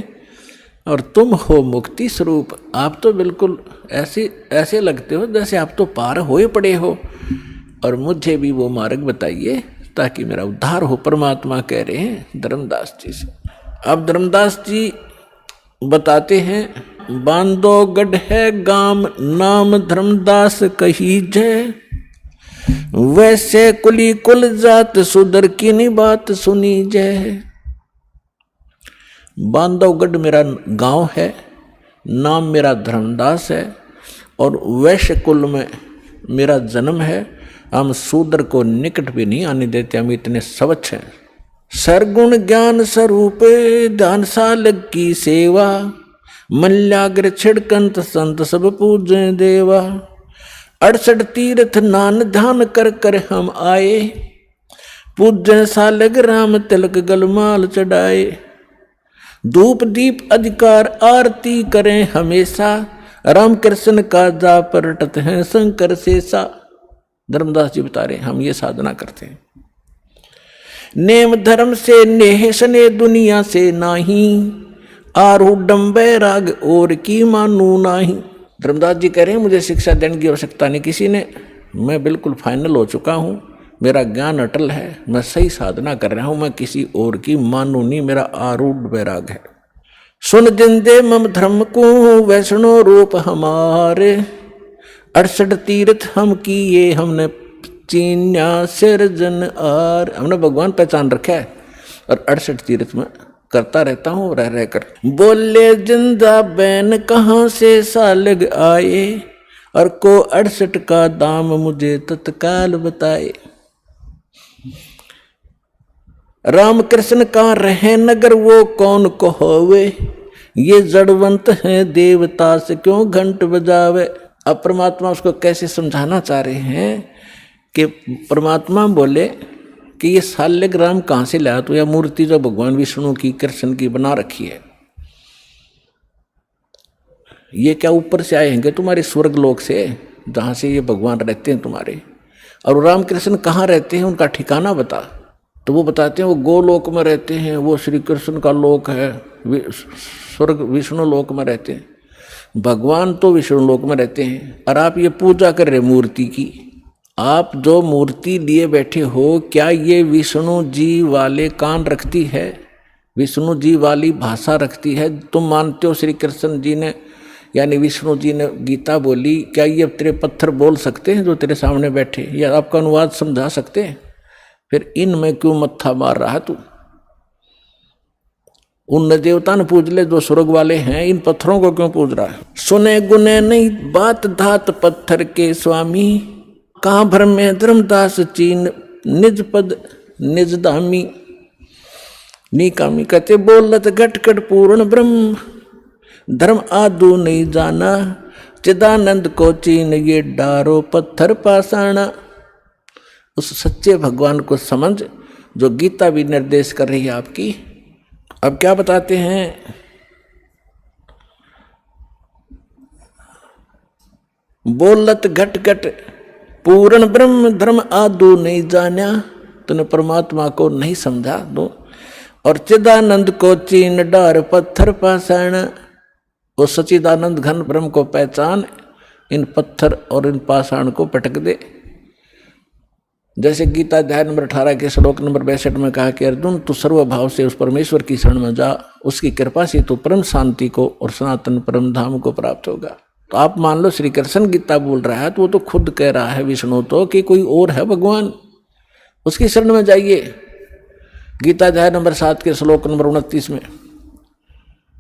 और तुम हो मुक्ति स्वरूप। आप तो बिल्कुल ऐसे लगते हो जैसे आप तो पार होए पड़े हो, और मुझे भी वो मार्ग बताइए ताकि मेरा उद्धार हो। परमात्मा कह रहे हैं धर्मदास जी से। अब धर्मदास जी बताते हैं, बांधोगढ़ है गाम नाम धर्मदास कही जय, वैसे कुली कुल जात सुधर की नी बात सुनी जय। बांधवगढ़ मेरा गांव है, नाम मेरा धर्मदास है, और वैश्य कुल में मेरा जन्म है। हम शूद्र को निकट भी नहीं आने देते, हम इतने स्वच्छ हैं। सरगुण ज्ञान स्वरूप ध्यान सालग की सेवा, मल्याग्र छिड़कंत संत सब पूजे देवा। 68 तीर्थ नान ध्यान कर कर हम आए, पूजे सालग राम तिलक गलमाल चढ़ाए। धूप दीप अधिकार आरती करें हमेशा, राम कृष्ण का जा परटत हैं शंकर शेषा। धर्मदास जी बता रहे हम ये साधना करते हैं। नेम धर्म से नेह सने दुनिया से नाही, आरूढ़ बैराग और की मानू नाही। धर्मदास जी कह रहे हैं मुझे शिक्षा देने की आवश्यकता नहीं किसी ने, मैं बिल्कुल फाइनल हो चुका हूँ, मेरा ज्ञान अटल है, मैं सही साधना कर रहा हूँ, मैं किसी और की मानू नहीं, मेरा आरूढ़ बैराग है। सुन जिंदे मम धर्म को वैष्णो रूप हमारे, 68 तीर्थ हम किए हमने चीन्या सिरजन आर। हमने भगवान पहचान रखा है और 68 तीर्थ में करता रहता हूँ रह रहकर। बोले जिंदा बैन कहाँ से सालग आए, और को 68 का दाम मुझे तत्काल बताए। राम कृष्ण का रहे नगर वो कौन को होवे, ये जड़वंत है देवता से क्यों घंट बजावे। अब परमात्मा उसको कैसे समझाना चाह रहे हैं कि परमात्मा बोले कि ये साल्यग राम कहाँ से लाया तो, या मूर्ति जो भगवान विष्णु की कृष्ण की बना रखी है, ये क्या ऊपर से आए हैं तुम्हारे स्वर्ग लोक से जहाँ से ये भगवान रहते हैं तुम्हारे, और राम कृष्ण कहाँ रहते हैं उनका ठिकाना बता। तो वो बताते हैं वो गोलोक में रहते हैं, वो श्री कृष्ण का लोक है, स्वर्ग विष्णु लोक में रहते हैं। भगवान तो विष्णु लोक में रहते हैं और आप ये पूजा कर रहे मूर्ति की। आप जो मूर्ति लिए बैठे हो, क्या ये विष्णु जी वाले कान रखती है, विष्णु जी वाली भाषा रखती है? तुम मानते हो श्री कृष्ण जी ने यानी विष्णु जी ने गीता बोली, क्या ये तेरे पत्थर बोल सकते हैं जो तेरे सामने बैठे, या आपका अनुवाद समझा सकते हैं? फिर इनमें क्यों मत्था मार रहा है तू? उन देवता ने पूज ले जो स्वर्ग वाले हैं, इन पत्थरों को क्यों पूज रहा है? सुने गुने नहीं बात धात पत्थर के स्वामी, कहाँ भर में धर्मदास चीन निज पद निज धामी। निकामी कहते बोलत घटकट पूर्ण ब्रह्म, धर्म आदू नहीं जाना, चिदानंद को चीन ये डारो पत्थर पाषाणा। उस सच्चे भगवान को समझ जो गीता भी निर्देश कर रही है आपकी। अब क्या बताते हैं? बोलत घट घट पूर्ण ब्रह्म, धर्म आदू नहीं जाना, तूने परमात्मा को नहीं समझा दो, और चिदानंद को चीन डार पत्थर पाषाण। वो सचिदानंद घन ब्रह्म को पहचान, इन पत्थर और इन पाषाण को पटक दे। जैसे गीता अध्याय नंबर 18 के श्लोक नंबर 62 में कहा कि अर्जुन तू सर्वभाव से उस परमेश्वर की शरण में जा, उसकी कृपा से तू परम शांति को और सनातन परम धाम को प्राप्त होगा। तो आप मान लो श्री कृष्ण गीता बोल रहा है तो वो तो खुद कह रहा है विष्णु तो कि कोई और है भगवान, उसकी शरण में जाइए। गीता अध्याय नंबर 7 के श्लोक नंबर 29 में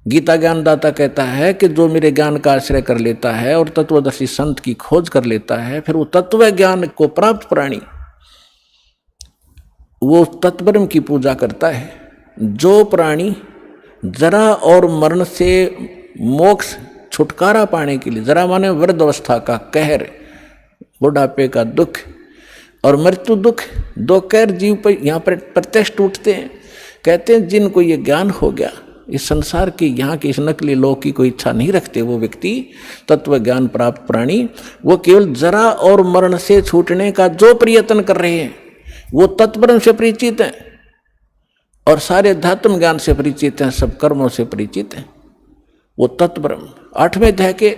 गीता ज्ञानदाता कहता है कि जो मेरे ज्ञान का आश्रय कर लेता है और तत्वदर्शी संत की खोज कर लेता है, फिर वो तत्व ज्ञान को प्राप्त प्राणी वो तत्ब्रह्म की पूजा करता है। जो प्राणी जरा और मरण से मोक्ष छुटकारा पाने के लिए, जरा माने वृद्ध अवस्था का कहर, बुढ़ापे का दुख और मृत्यु दुख, दो कहर जीव पर यहाँ पर प्रत्यक्ष टूटते हैं। कहते हैं जिनको ये ज्ञान हो गया, इस संसार की यहाँ की इस नकली लोक की कोई इच्छा नहीं रखते वो व्यक्ति, तत्व ज्ञान प्राप्त प्राणी, वो केवल जरा और मरण से छूटने का जो प्रयत्न कर रहे हैं वो तत्ब्रह्म से परिचित हैं और सारे अध्यात्म ज्ञान से परिचित हैं, सब कर्मों से परिचित हैं। वो तत्ब्रह्म 8वें अध्याय के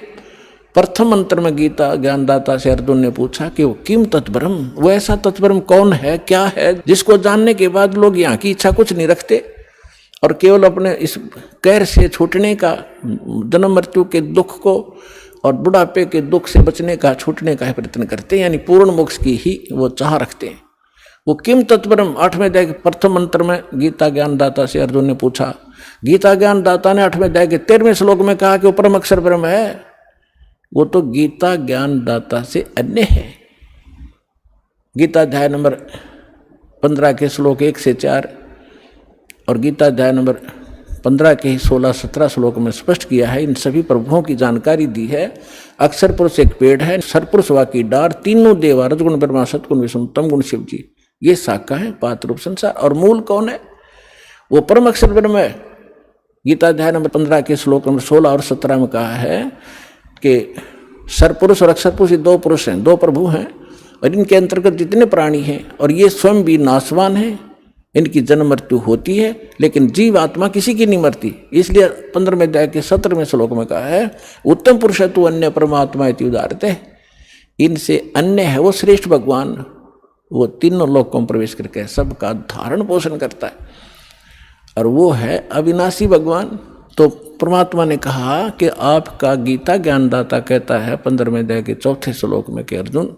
प्रथम मंत्र में गीता ज्ञानदाता से अर्जुन ने पूछा कि वो किम तत्ब्रह्म, वो ऐसा तत्ब्रह्म कौन है, क्या है जिसको जानने के बाद लोग यहाँ की इच्छा कुछ नहीं रखते और केवल अपने इस कहर से छूटने का, जन्म मृत्यु के दुख को और बुढ़ापे के दुख से बचने का, छूटने का प्रयत्न करते हैं, यानी पूर्ण मोक्ष की ही वो चाह रखते हैं। वो किम तत्ब्रह्म 8वें अध्याय के प्रथम मंत्र में गीता ज्ञानदाता से अर्जुन ने पूछा। गीता ज्ञानदाता ने 8वें अध्याय के 13वें श्लोक में कहा कि वो परम अक्षर ब्रह्म है। वो तो गीता ज्ञानदाता से अन्य है। गीता अध्याय नंबर 15 के श्लोक 1 से 4 और गीता अध्याय नंबर 15 के 16-17 श्लोक में स्पष्ट किया है, इन सभी प्रभुओं की जानकारी दी है। अक्षर पुरुष एक पेड़ है, सरपुरुष वा की डार, तीनों देवा रजगुण ब्रह्मा सतगुण विष्णु तम गुण शिव जी, ये शाखा है, पात रूप संसार। और मूल कौन है? वो परम अक्षर ब्रह्म है। गीता अध्याय नंबर 15 के श्लोक नंबर 16 और 17 में कहा है कि सरपुरुष और अक्षरपुरुष 2 पुरुष हैं, 2 प्रभु हैं, और इनके अंतर्गत जितने प्राणी हैं और ये स्वयं भी नाशवान हैं, इनकी जन्म मृत्यु होती है, लेकिन जीव आत्मा किसी की नहीं मरती। इसलिए 15वें अध्याय के 17वें श्लोक में कहा है उत्तम पुरुष तु अन्य परमात्मा इति उदाहरते, इनसे अन्य है वो श्रेष्ठ भगवान, वो तीनों लोकों में प्रवेश करके सबका धारण पोषण करता है, और वो है अविनाशी भगवान। तो परमात्मा ने कहा कि आपका गीता ज्ञानदाता कहता है 15वें अध्याय के 4थे श्लोक में कि अर्जुन,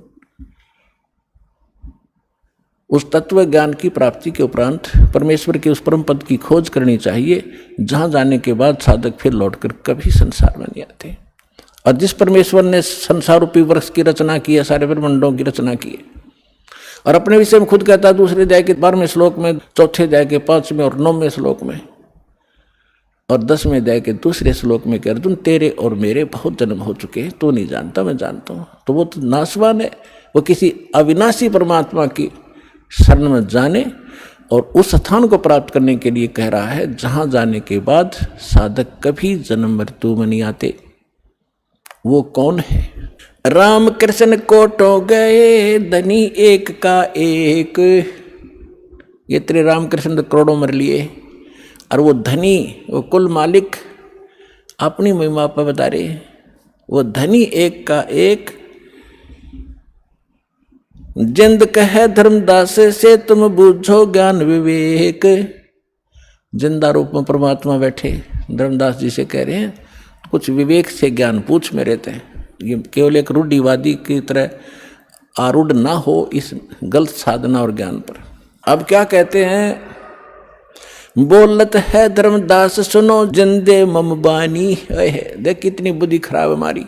उस तत्व ज्ञान की प्राप्ति के उपरांत परमेश्वर के उस परम पद की खोज करनी चाहिए, जहां जाने के बाद साधक फिर लौटकर कभी संसार में नहीं आते। और जिस परमेश्वर ने संसार रूपी वृक्ष की रचना की है, सारे ब्रह्मांडों की रचना की है, और अपने विषय में खुद कहता है दूसरे अध्याय के 12वें श्लोक में, चौथे अध्याय के 5वें और 9वें श्लोक में, और 10वें अध्याय के दूसरे श्लोक में कि अर्जुन तेरे और मेरे बहुत जन्म हो चुके हैं, तू नहीं जानता मैं जानता हूँ। तो वो तो नाशवान है, वो किसी अविनाशी परमात्मा की शरण में जाने और उस स्थान को प्राप्त करने के लिए कह रहा है जहां जाने के बाद साधक कभी जन्म मृत्यु में नहीं आते। वो कौन है? राम कृष्ण कोटो गए धनी एक का एक, ये तेरे राम कृष्ण तो करोड़ों मर लिए, और वो धनी, वो कुल मालिक अपनी महिमा पर बता रहे, वो धनी एक का एक, जिंद कहे धर्मदास से तुम बूझो ज्ञान विवेक। जिंदा रूप में परमात्मा बैठे धर्मदास जी से कह रहे हैं कुछ विवेक से ज्ञान पूछ में रहते हैं, ये केवल एक रूढ़िवादी की तरह आरूढ़ ना हो इस गलत साधना और ज्ञान पर। अब क्या कहते हैं, बोलत है धर्मदास सुनो जिंदे मम बानी। देख कितनी बुद्धि खराब हमारी।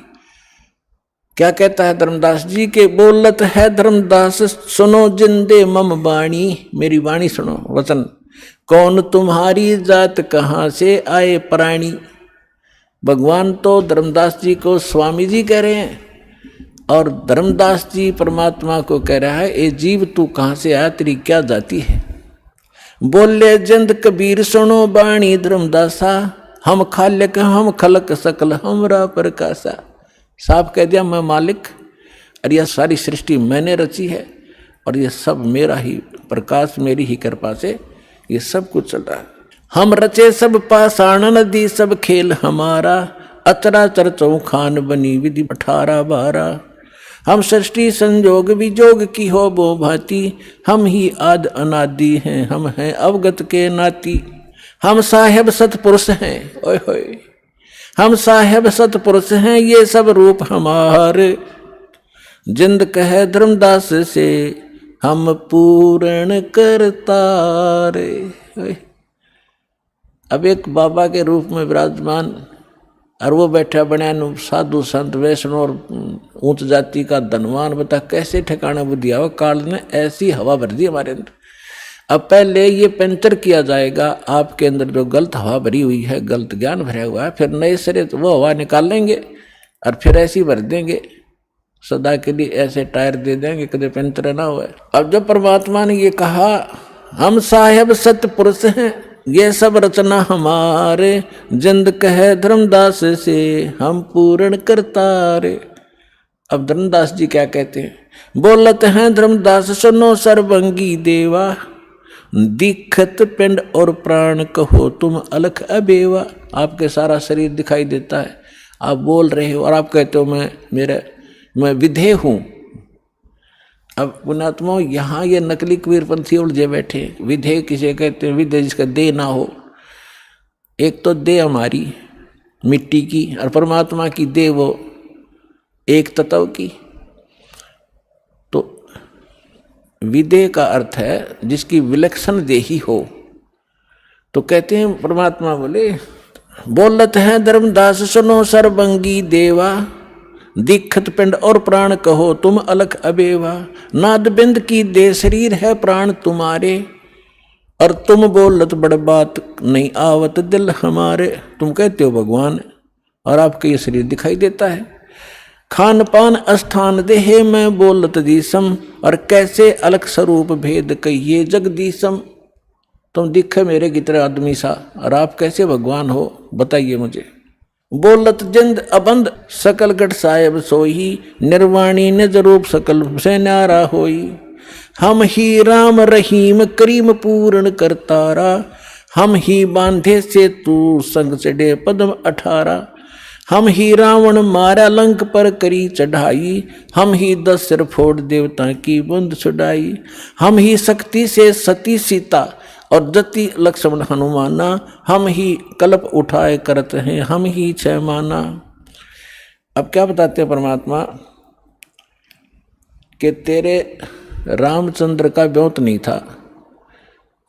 क्या कहता है धर्मदास जी के, बोलत है धर्मदास सुनो जिंदे मम वाणी, मेरी वाणी सुनो वचन, कौन तुम्हारी जात कहाँ से आए प्राणी। भगवान तो धर्मदास जी को स्वामी जी कह रहे हैं, और धर्मदास जी परमात्मा को कह रहा है ए जीव तू कहाँ से आया, तेरी क्या जाति है। बोले जिंद कबीर सुनो बाणी धर्मदासा, हम खालिक हम खलक सकल हमरा प्रकाशा। साफ कह दिया मैं मालिक, और यह सारी सृष्टि मैंने रची है, और यह सब मेरा ही प्रकाश, मेरी ही कृपा से ये सब कुछ चल रहा है। हम रचे सब पाषाण नदी सब खेल हमारा, अचराचर चौखान बनी विधि 18-12। हम सृष्टि संजोग विजोग की हो बो भांति, हम ही आद अनादि हैं, हम हैं अवगत के नाती। हम साहेब सतपुरुष हैं, ओए होए, हम साहेब सतपुरुष हैं, ये सब रूप हमारे। जिंद कहे धर्मदास से हम पूर्ण करतारे। अब एक बाबा के रूप में विराजमान, और वो बैठा बनियान साधु संत वैष्णव और ऊंच जाति का धनवान, बता कैसे ठिकाना बुद्धि आओ। काल ने ऐसी हवा भर दी हमारे अंदर। अब पहले ये पंचर किया जाएगा आपके अंदर जो गलत हवा भरी हुई है, गलत ज्ञान भरा हुआ है, फिर नए सिरे तो वो हवा निकाल लेंगे और फिर ऐसी भर देंगे, सदा के लिए ऐसे टायर दे देंगे कभी पंचर ना हुआ। अब जब परमात्मा ने ये कहा हम साहेब सतपुरुष हैं, ये सब रचना हमारे, जिंद कहे धर्मदास से हम पूर्ण करतारे। अब धर्मदास जी क्या कहते हैं, बोलत हैं धर्मदास सुनो सर्वंगी देवा, दिखत पिंड और प्राण कहो तुम अलख अबेवा। आपके सारा शरीर दिखाई देता है, आप बोल रहे हो और आप कहते हो मैं विधेय हूँ। अब पुणात्मा यहाँ ये नकली कबीरपंथी उलझे बैठे। विधेय किसे कहते हैं? विधेय जिसका देह ना हो। एक तो देह हमारी मिट्टी की, और परमात्मा की देह वो एक तत्व की। तो विधेय का अर्थ है जिसकी विलक्षण देही हो। तो कहते हैं परमात्मा बोले, बोलत है धर्मदास सुनो सर्वंगी देवा, दिखत पिंड और प्राण कहो तुम अलख अबेवा। नाद बिंद की दे शरीर है प्राण तुम्हारे, और तुम बोलत बड़ बात नहीं आवत दिल हमारे। तुम कहते हो भगवान, और आपके ये शरीर दिखाई देता है। खान पान स्थान देहे में बोलत दीसम, और कैसे अलख स्वरूप भेद कहिए जगदीसम। तुम दिखे मेरे की तरह आदमी सा, और आप कैसे भगवान हो बताइए मुझे। बोलत जिंद अबंद सकल गढ़ साहेब सोही, निर्वाणी निज रूप सकल से न्यारा होई। हम ही राम रहीम करीम पूर्ण करतारा, हम ही बांधे से तू संग चढ़े पद्म 18। हम ही रावण मारा लंक पर करी चढ़ाई, हम ही 10 सिर फोड़ देवता की बूंद छुड़ाई। हम ही शक्ति से सती सीता और जति लक्ष्मण हनुमाना, हम ही कल्प उठाए करते हैं हम ही 6 माना। अब क्या बताते हैं परमात्मा कि तेरे रामचंद्र का ब्योत नहीं था,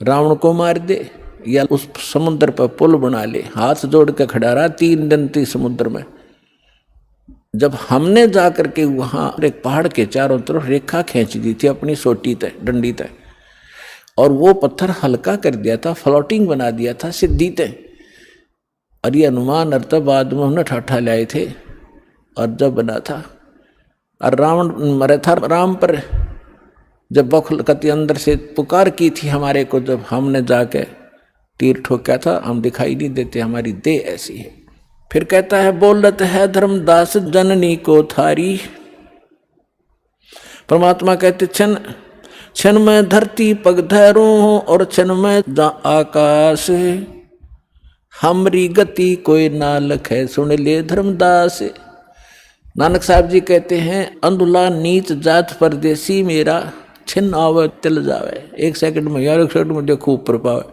रावण को मार दे या उस समुद्र पर पुल बना ले, हाथ जोड़ के खड़ा रहा 3 दिन थी समुद्र में। जब हमने जाकर के वहां एक पहाड़ के चारों तरफ रेखा खींच दी थी अपनी सोटी तय डंडी तय, और वो पत्थर हल्का कर दिया था, फ्लोटिंग बना दिया था सिद्धि तय, और ये अनुमान अर्थ बाद में उन्हें ठाठा लाए थे। और जब बना था और रावण मरे था राम पर, जब बखल कति अंदर से पुकार की थी हमारे को, जब हमने जाके तीर ठोका था, हम दिखाई नहीं देते, हमारी देह ऐसी है। फिर कहता है बोलत है धर्मदास जननी को थारी। परमात्मा कहते क्षण क्षण में धरती पग धरूं और क्षण में आकाश, हमरी गति कोई ना लखे सुन ले धर्मदास। नानक साहब जी कहते हैं अंधुला नीच जात परदेसी मेरा, छिन्न आवे तिल जावे। 1 सेकंड में यार 1 सेकंड में देखो ऊपर पावे,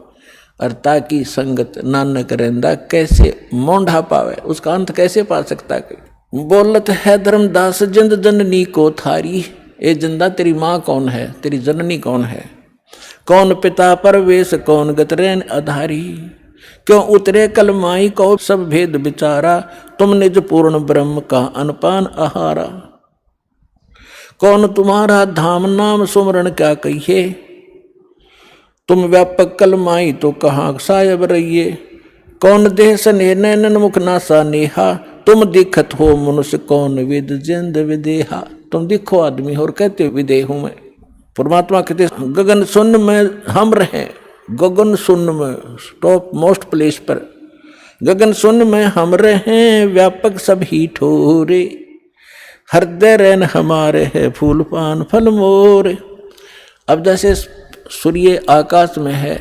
और ताकि संगत नानक रहंदा कैसे मोंढा पावे, उसका अंत कैसे पा सकता है। बोलत है धर्मदास जिंद जननी को थारी, ए जिंदा तेरी माँ कौन है, तेरी जननी कौन है। कौन पिता परवेश कौन गतरैन आधारी, क्यों उतरे कल माई को सब भेद विचारा, तुम निज पूर्ण ब्रह्म का अनपान आहारा। कौन तुम्हारा धाम नाम सुमरण क्या कहिए, तुम व्यापक कल माई तो कहाँ सायब रहिए। कौन देह स्नेह नैनन मुख नासा नेहा, तुम दिखत हो मनुष्य कौन विद जिंद विदेहा। तुम दिखो आदमी और कहते विदेह हूं मैं। परमात्मा कहते गगन शून्य में हम रहें, गगन शून्य में टॉप मोस्ट प्लेस पर, गगन शून्य में हम रहें व्यापक सभी ठोरे, हृदय रैन हमारे है फूल पान फल मोरे। अब जैसे सूर्य आकाश में है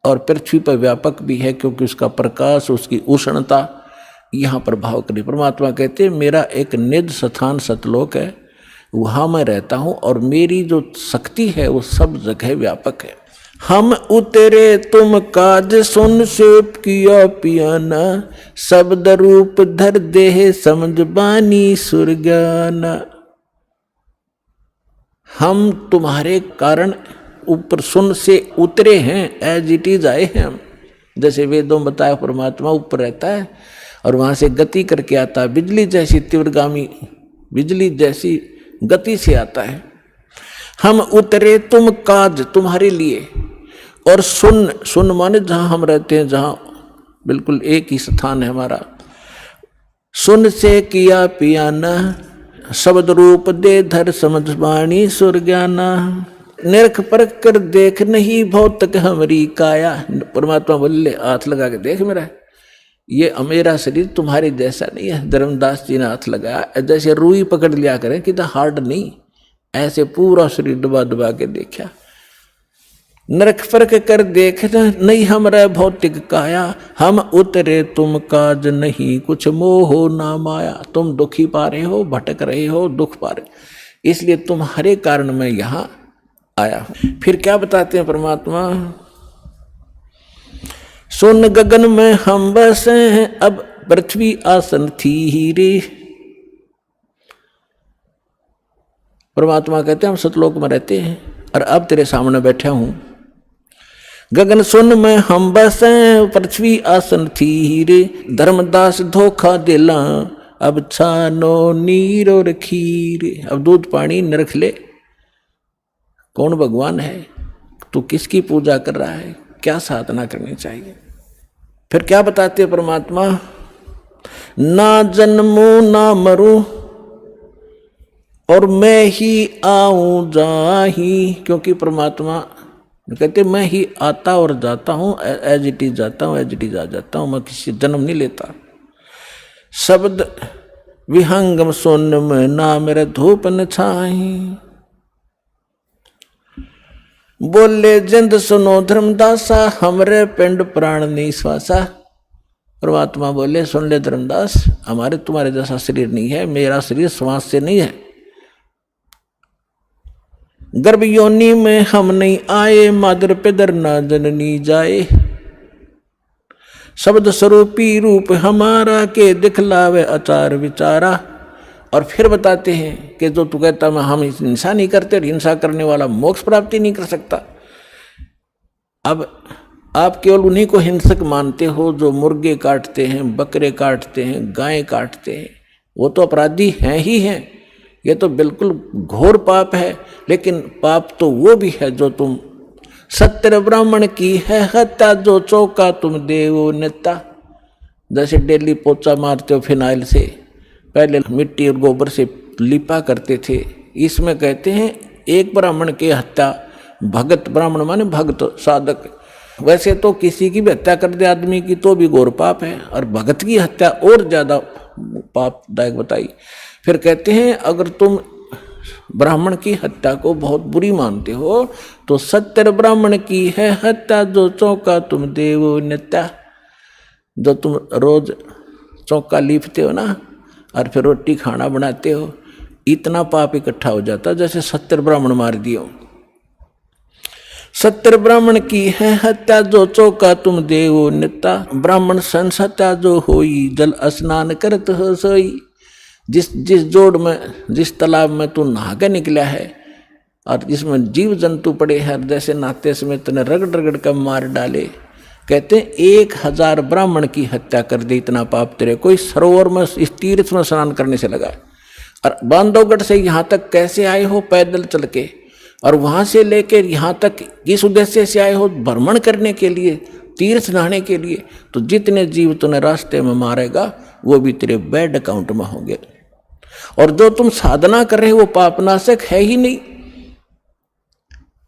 और पृथ्वी पर व्यापक भी है, क्योंकि उसका प्रकाश उसकी उष्णता यहाँ प्रभाव करी। परमात्मा कहते मेरा एक निज स्थान सतलोक है, वहाँ मैं रहता हूँ, और मेरी जो शक्ति है वो सब जगह व्यापक है। हम उतरे तुम काज सुन से किया पियाना, शब्द रूप धर देह समझ बानी सुरगाना। हम तुम्हारे कारण ऊपर सुन से उतरे हैं, एज इट इज आए हैं हम। जैसे वेदों में बताया परमात्मा ऊपर रहता है और वहां से गति करके आता है, बिजली जैसी तीव्रगामी बिजली जैसी गति से आता है। हम उतरे तुम काज तुम्हारे लिए, और सुन सुन माने जहां हम रहते हैं, जहां बिल्कुल एक ही स्थान है हमारा। सुन से किया पियाना, शब्द रूप दे धर समझ बाणी सुरगाना। निरख परख कर देख नहीं भौतक हमारी काया। परमात्मा बोले हाथ लगा के देख मेरा, ये मेरा शरीर तुम्हारे जैसा नहीं है। धर्मदास जी ने हाथ लगाया, जैसे रुई पकड़ लिया करें कि हार्ड नहीं, ऐसे पूरा शरीर दबा दबा के देखा। नरक फर्क कर देखना नहीं हमरा भौतिक काया, हम उतरे तुम काज नहीं कुछ मोह ना माया। तुम दुखी पा रहे हो, भटक रहे हो, दुख पा रहे, इसलिए तुम्हारे कारण मैं यहाँ आया हूं। फिर क्या बताते हैं परमात्मा, सुन गगन में हम बसे हैं, अब पृथ्वी आसन थी ही रे। परमात्मा कहते हैं हम सतलोक में रहते हैं और अब तेरे सामने बैठा हूं। गगन सुन में हम बसे, पृथ्वी आसन थी ही रे। धर्मदास धोखा दिला, अब छानो नीर और खीर। अब दूध पानी नरख ले, कौन भगवान है, तू किसकी पूजा कर रहा है, क्या साधना करनी चाहिए। फिर क्या बताते परमात्मा, ना जन्मूं ना मरूं और मैं ही आऊं जाही। क्योंकि परमात्मा कहते मैं ही आता और जाता हूँ, एज इट इज जाता हूँ, एज इट इज आ जाता हूँ, मैं किसी जन्म नहीं लेता। शब्द विहंगम सोन में ना मेरे धूप न छाई। बोले जिंद सुनो धर्मदासा, हमरे पिंड प्राण निश्वासा। परमात्मा बोले सुन ले धर्मदास, हमारे तुम्हारे जैसा शरीर नहीं है, मेरा शरीर श्वास से नहीं है। गर्भ योनि में हम नहीं आए, मादर पिदर ना जननी जाए। शब्द स्वरूपी रूप हमारा, के दिखलावे आचार विचारा। और फिर बताते हैं कि जो तू कहता मैं हम हिंसा नहीं करते, हिंसा करने वाला मोक्ष प्राप्ति नहीं कर सकता। अब आप केवल उन्हीं को हिंसक मानते हो जो मुर्गे काटते हैं, बकरे काटते हैं, गाय काटते हैं। वो तो अपराधी हैं ही हैं, ये तो बिल्कुल घोर पाप है। लेकिन पाप तो वो भी है जो तुम सत्य ब्राह्मण की है हत्या, जो चौका तुम देवो नेता। जैसे डेली पोचा मारते हो फिनाइल से, पहले मिट्टी और गोबर से लिपा करते थे। इसमें कहते हैं एक ब्राह्मण की हत्या, भगत ब्राह्मण माने भगत साधक, वैसे तो किसी की भी हत्या कर दे आदमी की तो भी घोर पाप है, और भगत की हत्या और ज्यादा पापदायक बताई। फिर कहते हैं अगर तुम ब्राह्मण की हत्या को बहुत बुरी मानते हो तो सत्य ब्राह्मण की है हत्या, जो चौका तुम देवो नित्या। जो तुम रोज चौका लीपते हो ना और फिर रोटी खाना बनाते हो, इतना पाप इकट्ठा हो जाता जैसे 70 ब्राह्मण मार दियो। 70 ब्राह्मण की है हत्या, जो चौका तुम देवो नित्या। ब्राह्मण सन सत्या जो होई, जल स्नान करत हो सोई। जिस जोड़ में, जिस तालाब में तू नहा के निकला है और जिसमें जीव जंतु पड़े हैं, जैसे नहाते समय तूने रगड़ रगड़ कर मार डाले। कहते हैं 1000 ब्राह्मण की हत्या कर दे, इतना पाप तेरे कोई सरोवर में इस तीर्थ में स्नान करने से लगा। और बांधवगढ़ से यहाँ तक कैसे आए हो पैदल चल के, और वहाँ से लेकर यहाँ तक किस उद्देश्य से आए हो, भ्रमण करने के लिए, तीर्थ नहाने के लिए। तो जितने जीव तूने रास्ते में मारेगा वो भी तेरे बैड अकाउंट में होंगे। और जो तुम साधना कर रहे हो वो पापनाशक है ही नहीं।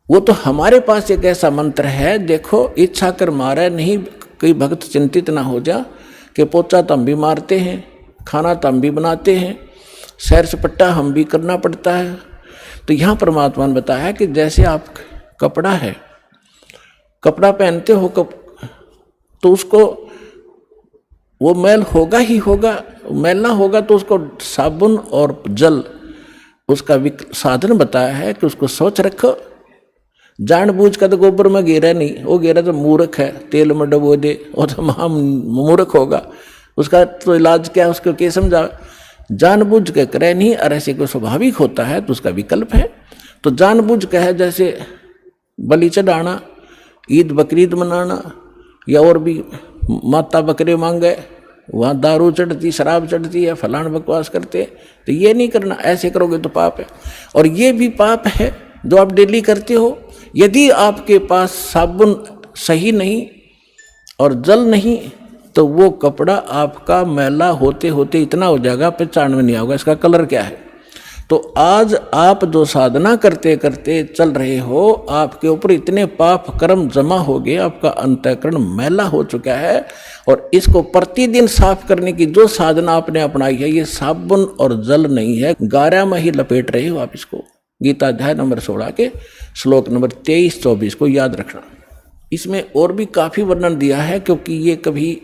वो तो हमारे पास एक ऐसा मंत्र है, देखो इच्छा कर मारे नहीं, कोई भक्त चिंतित ना हो जा कि पोचा तो हम भी मारते हैं, खाना तो हम भी बनाते हैं, सैर सपट्टा हम भी करना पड़ता है। तो यहाँ परमात्मा ने बताया कि जैसे आप कपड़ा है, कपड़ा पहनते हो तो उसको वो मैल होगा ही होगा, मैल ना होगा तो उसको साबुन और जल उसका साधन बताया है कि उसको स्वच्छ रखो। जानबूझ कर तो गोबर में गिरा नहीं, वो गिरा तो मूर्ख है, तेल में डबो दे, वो तो महा मूर्ख होगा। उसका तो इलाज क्या है, उसको क्या समझा। जानबूझ के करे नहीं, और ऐसे कोई स्वाभाविक होता है तो उसका विकल्प है। तो जानबूझ के है जैसे बलि चढ़ाना, ईद बकरीद मनाना, या और भी माता बकरे मांगे, वहाँ दारू चढ़ती, शराब चढ़ती है, फलान बकवास करते, तो ये नहीं करना। ऐसे करोगे तो पाप है। और ये भी पाप है जो आप डेली करते हो। यदि आपके पास साबुन सही नहीं और जल नहीं तो वो कपड़ा आपका मैला होते होते इतना हो जाएगा पहचान में नहीं आएगा इसका कलर क्या है। तो आज आप जो साधना करते करते चल रहे हो, आपके ऊपर इतने पाप कर्म जमा हो गए, आपका अंतःकरण मैला हो चुका है। और इसको प्रतिदिन साफ करने की जो साधना आपने अपनाई है, ये साबुन और जल नहीं है, गारा में ही लपेट रहे हो आप इसको। गीता अध्याय नंबर 16 के श्लोक नंबर 23-24 को याद रखना। इसमें और भी काफ़ी वर्णन दिया है, क्योंकि ये कभी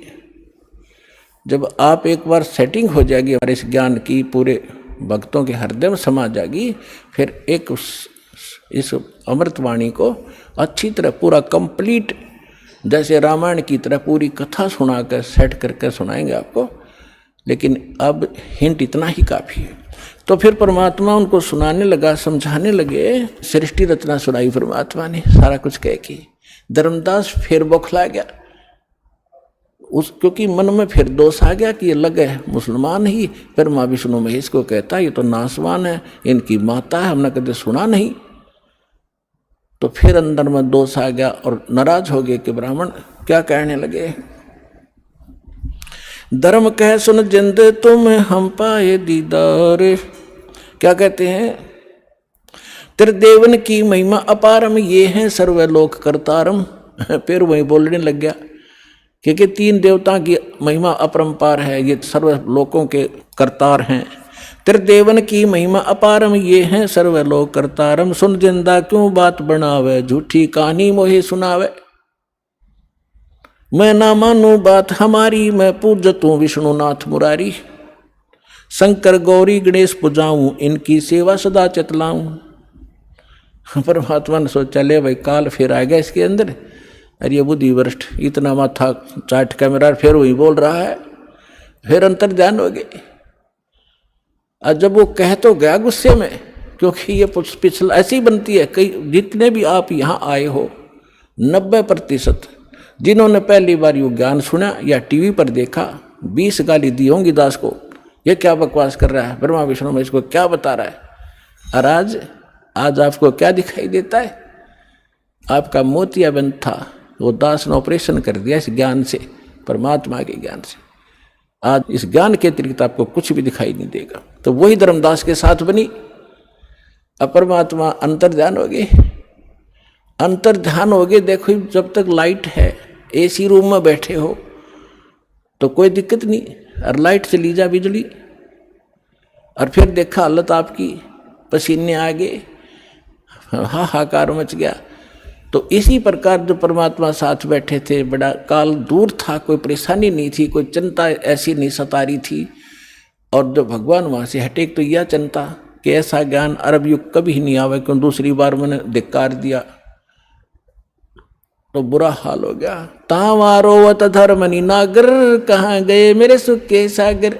जब आप एक बार सेटिंग हो जाएगी हमारे इस ज्ञान की, पूरे भक्तों के हृदय में समा जाएगी, फिर एक इस अमृतवाणी को अच्छी तरह पूरा कंप्लीट जैसे रामायण की तरह पूरी कथा सुना कर सेट करके सुनाएंगे आपको। लेकिन अब हिंट इतना ही काफ़ी है। तो फिर परमात्मा उनको सुनाने लगा, समझाने लगे। सृष्टि रचना सुनाई परमात्मा ने, सारा कुछ कह के धर्मदास फिर बौखला गया क्योंकि मन में फिर दोष आ गया कि ये लगे मुसलमान ही, फिर माँ विष्णु महेश को कहता है ये तो नासवान है, इनकी माता है, हमने कभी सुना नहीं। तो फिर अंदर में दोष आ गया और नाराज हो गए कि ब्राह्मण क्या कहने लगे। धर्म कह सुन जिंद तुम हम पाए दीदार। क्या कहते हैं, त्रिदेवन की महिमा अपारम, ये है सर्वलोक करतारम। फिर वही बोलने लग गया क्योंकि 3 देवता की महिमा अपरंपार है, ये सर्वलोकों के करतार हैं। त्रिदेवन की महिमा अपारम, ये हैं सर्वलोक करतारम। सुन जिंदा क्यों बात बनावे, झूठी कहानी मोहे सुनावे। मैं ना मानू बात हमारी, मैं पूजतूं विष्णुनाथ मुरारी। शंकर गौरी गणेश पुजाऊं, इनकी सेवा सदा चितलाऊं। परमात्मा ने सोचा ले भाई काल फिर आ गया इसके अंदर, अरे ये बुद्धि वरिष्ठ इतना माथा चाट का मेरा फिर वही बोल रहा है। फिर अंतर ध्यान हो गए। और जब वो कह तो गया गुस्से में, क्योंकि ये पिछला ऐसी बनती है, कई जितने भी आप यहाँ आए हो 90% जिन्होंने पहली बार ये ज्ञान सुना या टीवी पर देखा, 20 गाली दी होंगी दास को, ये क्या बकवास कर रहा है, ब्रह्मा विष्णु में इसको क्या बता रहा है। और आज आपको क्या दिखाई देता है, आपका मोतियाबिंद था, वो दास ने ऑपरेशन कर दिया इस ज्ञान से, परमात्मा के ज्ञान से। आज इस ज्ञान के अतिरिक्त आपको कुछ भी दिखाई नहीं देगा। तो वही धर्मदास के साथ बनी। अब परमात्मा अंतर ध्यान हो गए, अंतर ध्यान हो गए। देखो जब तक लाइट है, एसी रूम में बैठे हो तो कोई दिक्कत नहीं, और लाइट चली जा बिजली, और फिर देखा हालत आपकी, पसीने आ गए, हाहाकार मच गया। तो इसी प्रकार जो परमात्मा साथ बैठे थे, बड़ा काल दूर था, कोई परेशानी नहीं थी, कोई चिंता ऐसी नहीं सता रही थी। और जब भगवान वहाँ से हटे तो यह चिंता कि ऐसा ज्ञान अरब युग कभी नहीं आवे, क्यों दूसरी बार मैंने धिक्कार दिया तो बुरा हाल हो गया। तावारोवत धर्मनि नागर, कहाँ गए मेरे सुख के सागर।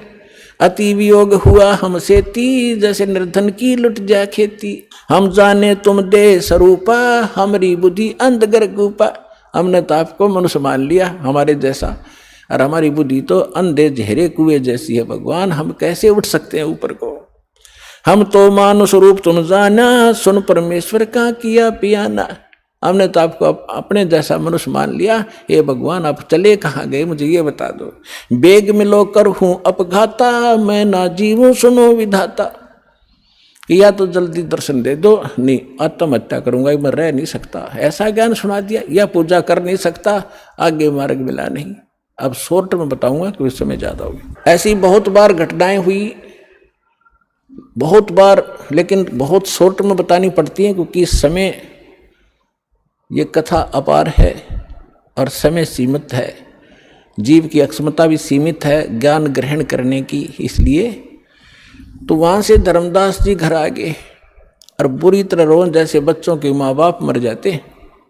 अति वियोग हुआ हमसे ती, जैसे निर्धन की लुट जा खेती। हम जाने तुम दे स्वरूपा, हमारी बुद्धि अंधगर गुपा। हमने तो आपको मनुष्य मान लिया हमारे जैसा, और हमारी बुद्धि तो अंधे झेरे कुएं जैसी है। भगवान हम कैसे उठ सकते हैं ऊपर को। हम तो मानुष रूप तुम जाना, सुन परमेश्वर का किया पियाना। हमने तो आपको अपने जैसा मनुष्य मान लिया। हे भगवान आप चले कहाँ गए, मुझे ये बता दो। बेग मिलो कर हूँ अपघाता, मैं ना जीवूं सुनो विधाता। या तो जल्दी दर्शन दे दो, नहीं आत्महत्या करूंगा, मैं रह नहीं सकता। ऐसा ज्ञान सुना दिया, या पूजा कर नहीं सकता, आगे मार्ग मिला नहीं। अब शॉर्ट में बताऊंगा कि उस समय ज्यादा होगी। ऐसी बहुत बार घटनाएं हुई, बहुत बार, लेकिन बहुत शॉर्ट में बतानी पड़ती है क्योंकि समय, ये कथा अपार है और समय सीमित है, जीव की अक्षमता भी सीमित है ज्ञान ग्रहण करने की। इसलिए तो वहाँ से धर्मदास जी घर आ गए और बुरी तरह रोन, जैसे बच्चों के माँ बाप मर जाते।